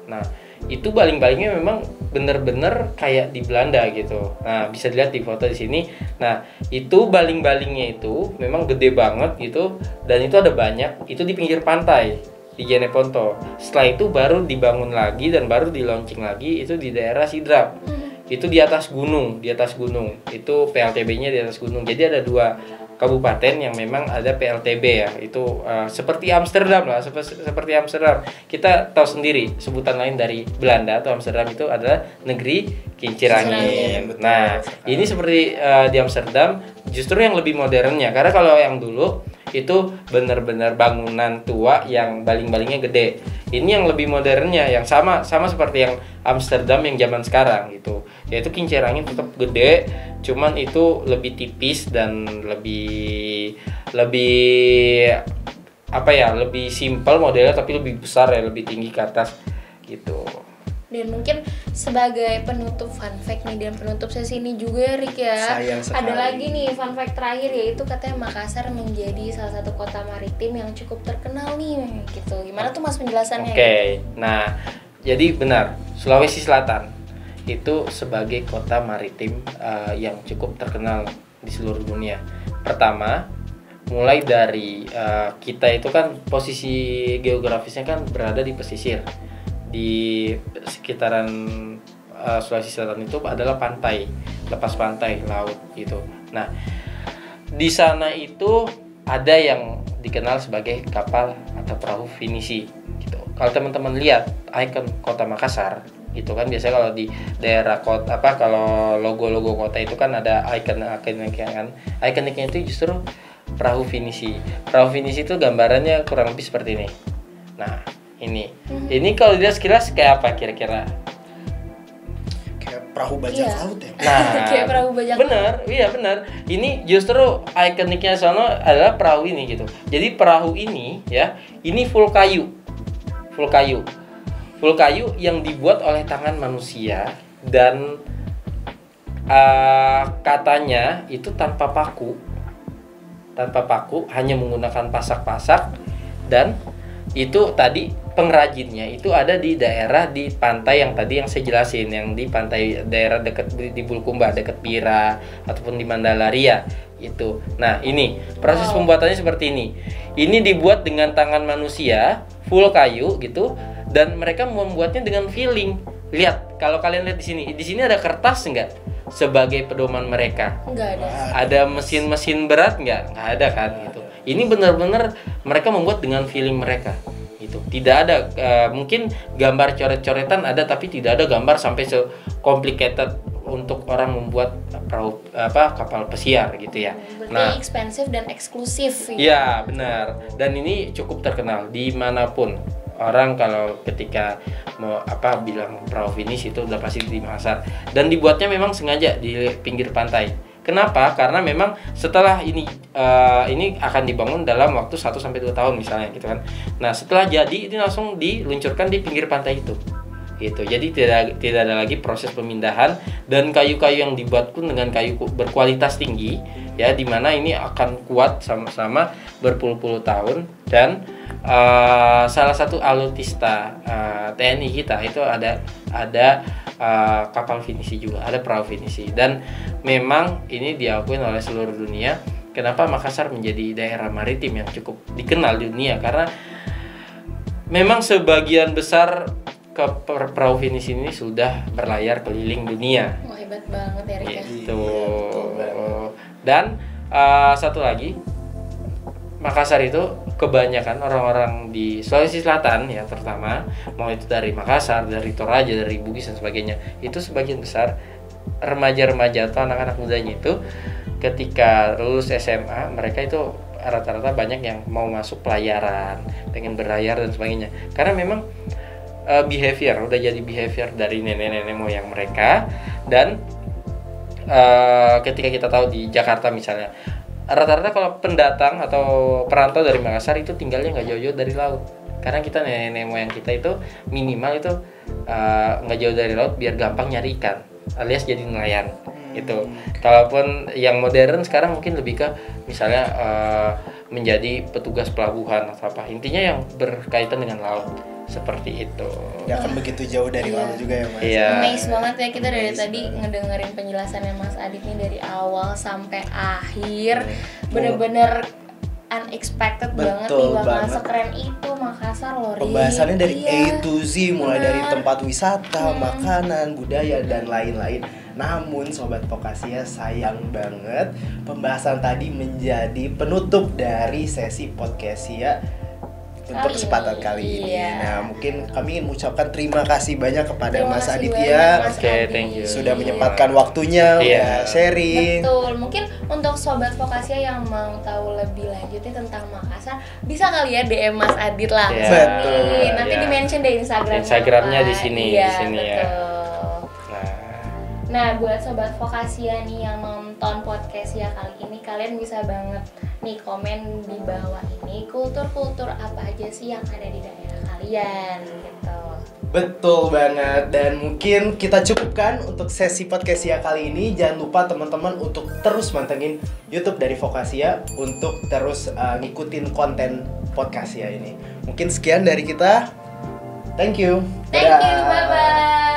Nah, itu baling-balingnya memang bener-bener kayak di Belanda gitu. Nah, bisa dilihat di foto di sini. Nah, itu baling-balingnya itu memang gede banget gitu, dan itu ada banyak. Itu di pinggir pantai di Jeneponto. Setelah itu baru dibangun lagi dan baru di launching lagi itu di daerah Sidrap. Itu di atas gunung. Itu PLTB-nya di atas gunung. Jadi ada 2 kabupaten yang memang ada PLTB ya. Itu seperti Amsterdam lah, seperti Amsterdam. Kita tahu sendiri sebutan lain dari Belanda atau Amsterdam itu adalah negeri kincir angin. Betul. Nah, ini seperti di Amsterdam, justru yang lebih modernnya. Karena kalau yang dulu itu benar-benar bangunan tua yang baling-balingnya gede. Ini yang lebih modernnya, yang sama seperti yang Amsterdam yang zaman sekarang gitu. Yaitu kincir angin tetap gede, cuman itu lebih tipis dan lebih apa ya, lebih simpel modelnya, tapi lebih besar ya, lebih tinggi ke atas gitu. Dan mungkin sebagai penutup fun fact nih, dan penutup sesi ini juga ya, Rik ya. Sayang sekali. Ada lagi nih fun fact terakhir, yaitu katanya Makassar menjadi salah satu kota maritim yang cukup terkenal nih gitu. Gimana tuh Mas penjelasannya? Oke. Nah, jadi benar, Sulawesi Selatan itu sebagai kota maritim yang cukup terkenal di seluruh dunia. Pertama, mulai dari kita itu kan posisi geografisnya kan berada di pesisir. Di sekitaran Sulawesi Selatan itu adalah pantai, lepas pantai, laut gitu. Nah, di sana itu ada yang dikenal sebagai kapal atau perahu finisi gitu. Kalau teman-teman lihat ikon kota Makassar gitu kan, biasanya kalau di daerah kota kalau logo-logo kota itu kan ada ikoniknya itu justru perahu finisi. Perahu finisi itu gambarannya kurang lebih seperti ini. Nah, ini kalau dilihat sekilas kayak apa kira-kira? Kayak perahu bajak Iya. laut ya. Nah, Kayak perahu bajak bener, iya bener. Ini justru ikoniknya sono adalah perahu ini gitu. Jadi perahu ini ya, ini full kayu yang dibuat oleh tangan manusia, dan katanya itu tanpa paku, hanya menggunakan pasak-pasak, dan itu tadi pengrajinnya itu ada di daerah di pantai yang tadi yang saya jelasin, yang di pantai daerah dekat di Bulukumba, dekat Pira ataupun di Mandalaria itu. Nah, ini proses pembuatannya seperti ini. Ini dibuat dengan tangan manusia, full kayu gitu, dan mereka membuatnya dengan feeling. Lihat, kalau kalian lihat di sini ada kertas enggak sebagai pedoman mereka? Enggak ada. Ada mesin-mesin berat nggak ada kan gitu. Ini benar-benar mereka membuat dengan feeling mereka Gitu. Tidak ada mungkin gambar coret-coretan ada, tapi tidak ada gambar sampai complicated untuk orang membuat perahu kapal pesiar gitu ya. Berarti expensive dan eksklusif. Iya benar. Dan ini cukup terkenal dimanapun. Orang kalau ketika mau bilang perahu finish itu udah pasti di Makassar. Dan dibuatnya memang sengaja di pinggir pantai. Kenapa? Karena memang setelah ini akan dibangun dalam waktu 1 sampai 2 tahun misalnya gitu kan. Nah, setelah jadi ini langsung diluncurkan di pinggir pantai itu. Gitu. Jadi tidak ada lagi proses pemindahan, dan kayu-kayu yang dibuat pun dengan kayu berkualitas tinggi ya, di mana ini akan kuat sama-sama berpuluh-puluh tahun. Dan salah satu alutista TNI kita itu ada kapal finisi juga, ada perahu finisi, dan memang ini diakui oleh seluruh dunia. Kenapa Makassar menjadi daerah maritim yang cukup dikenal di dunia? Karena memang sebagian besar perahu finisi ini sudah berlayar keliling dunia. Wah, hebat banget ya Rika. Gitu. Dan satu lagi, Makassar itu kebanyakan orang-orang di Sulawesi Selatan ya, terutama mau itu dari Makassar, dari Toraja, dari Bugis dan sebagainya, itu sebagian besar remaja-remaja atau anak-anak mudanya itu ketika lulus SMA, mereka itu rata-rata banyak yang mau masuk pelayaran, pengen berlayar dan sebagainya. Karena memang behavior udah jadi behavior dari nenek-nenek moyang mereka. Dan ketika kita tahu di Jakarta misalnya, rata-rata kalau pendatang atau perantau dari Makassar itu tinggalnya nggak jauh-jauh dari laut. Karena kita nenek moyang kita itu minimal itu nggak jauh dari laut biar gampang nyari ikan, alias jadi nelayan. Itu. Kalaupun yang modern sekarang mungkin lebih ke misalnya menjadi petugas pelabuhan atau apa. Intinya yang berkaitan dengan laut. Seperti itu. Gak akan begitu jauh dari laut juga ya Mas. Iya. Amazed banget ya kita dari tadi ngedengerin penjelasannya Mas Adit nih dari awal sampai akhir. Bener-bener unexpected banget nih, bakal sekeren itu Makassar loh. Pembahasannya dari A to Z, mulai dari tempat wisata, makanan, budaya, dan lain-lain. Namun Sobat Vokasia, sayang banget pembahasan tadi menjadi penutup dari sesi Podcasia untuk kesempatan kali ini. Nah, mungkin kami ingin mengucapkan terima kasih banyak kepada Mas Aditya. Oke, thank you. Sudah menyempatkan waktunya sharing. Betul. Mungkin untuk Sobat Vokasia yang mau tahu lebih lanjutnya tentang Makassar, bisa kali ya DM Mas Adit lah. Betul. Nanti di-mention deh Instagramnya di sini, iya, di sini betul. ya. Nah, buat Sobat Vokasia nih yang nonton podcast ya kali ini, kalian bisa banget nih komen di bawah ini kultur-kultur apa aja sih yang ada di daerah kalian gitu. Betul banget. Dan mungkin kita cukupkan untuk sesi Podcasia kali ini. Jangan lupa teman-teman untuk terus mantengin YouTube dari Vokasia untuk terus ngikutin konten Podcasia ini. Mungkin sekian dari kita. Thank you. Thank you, bye-bye.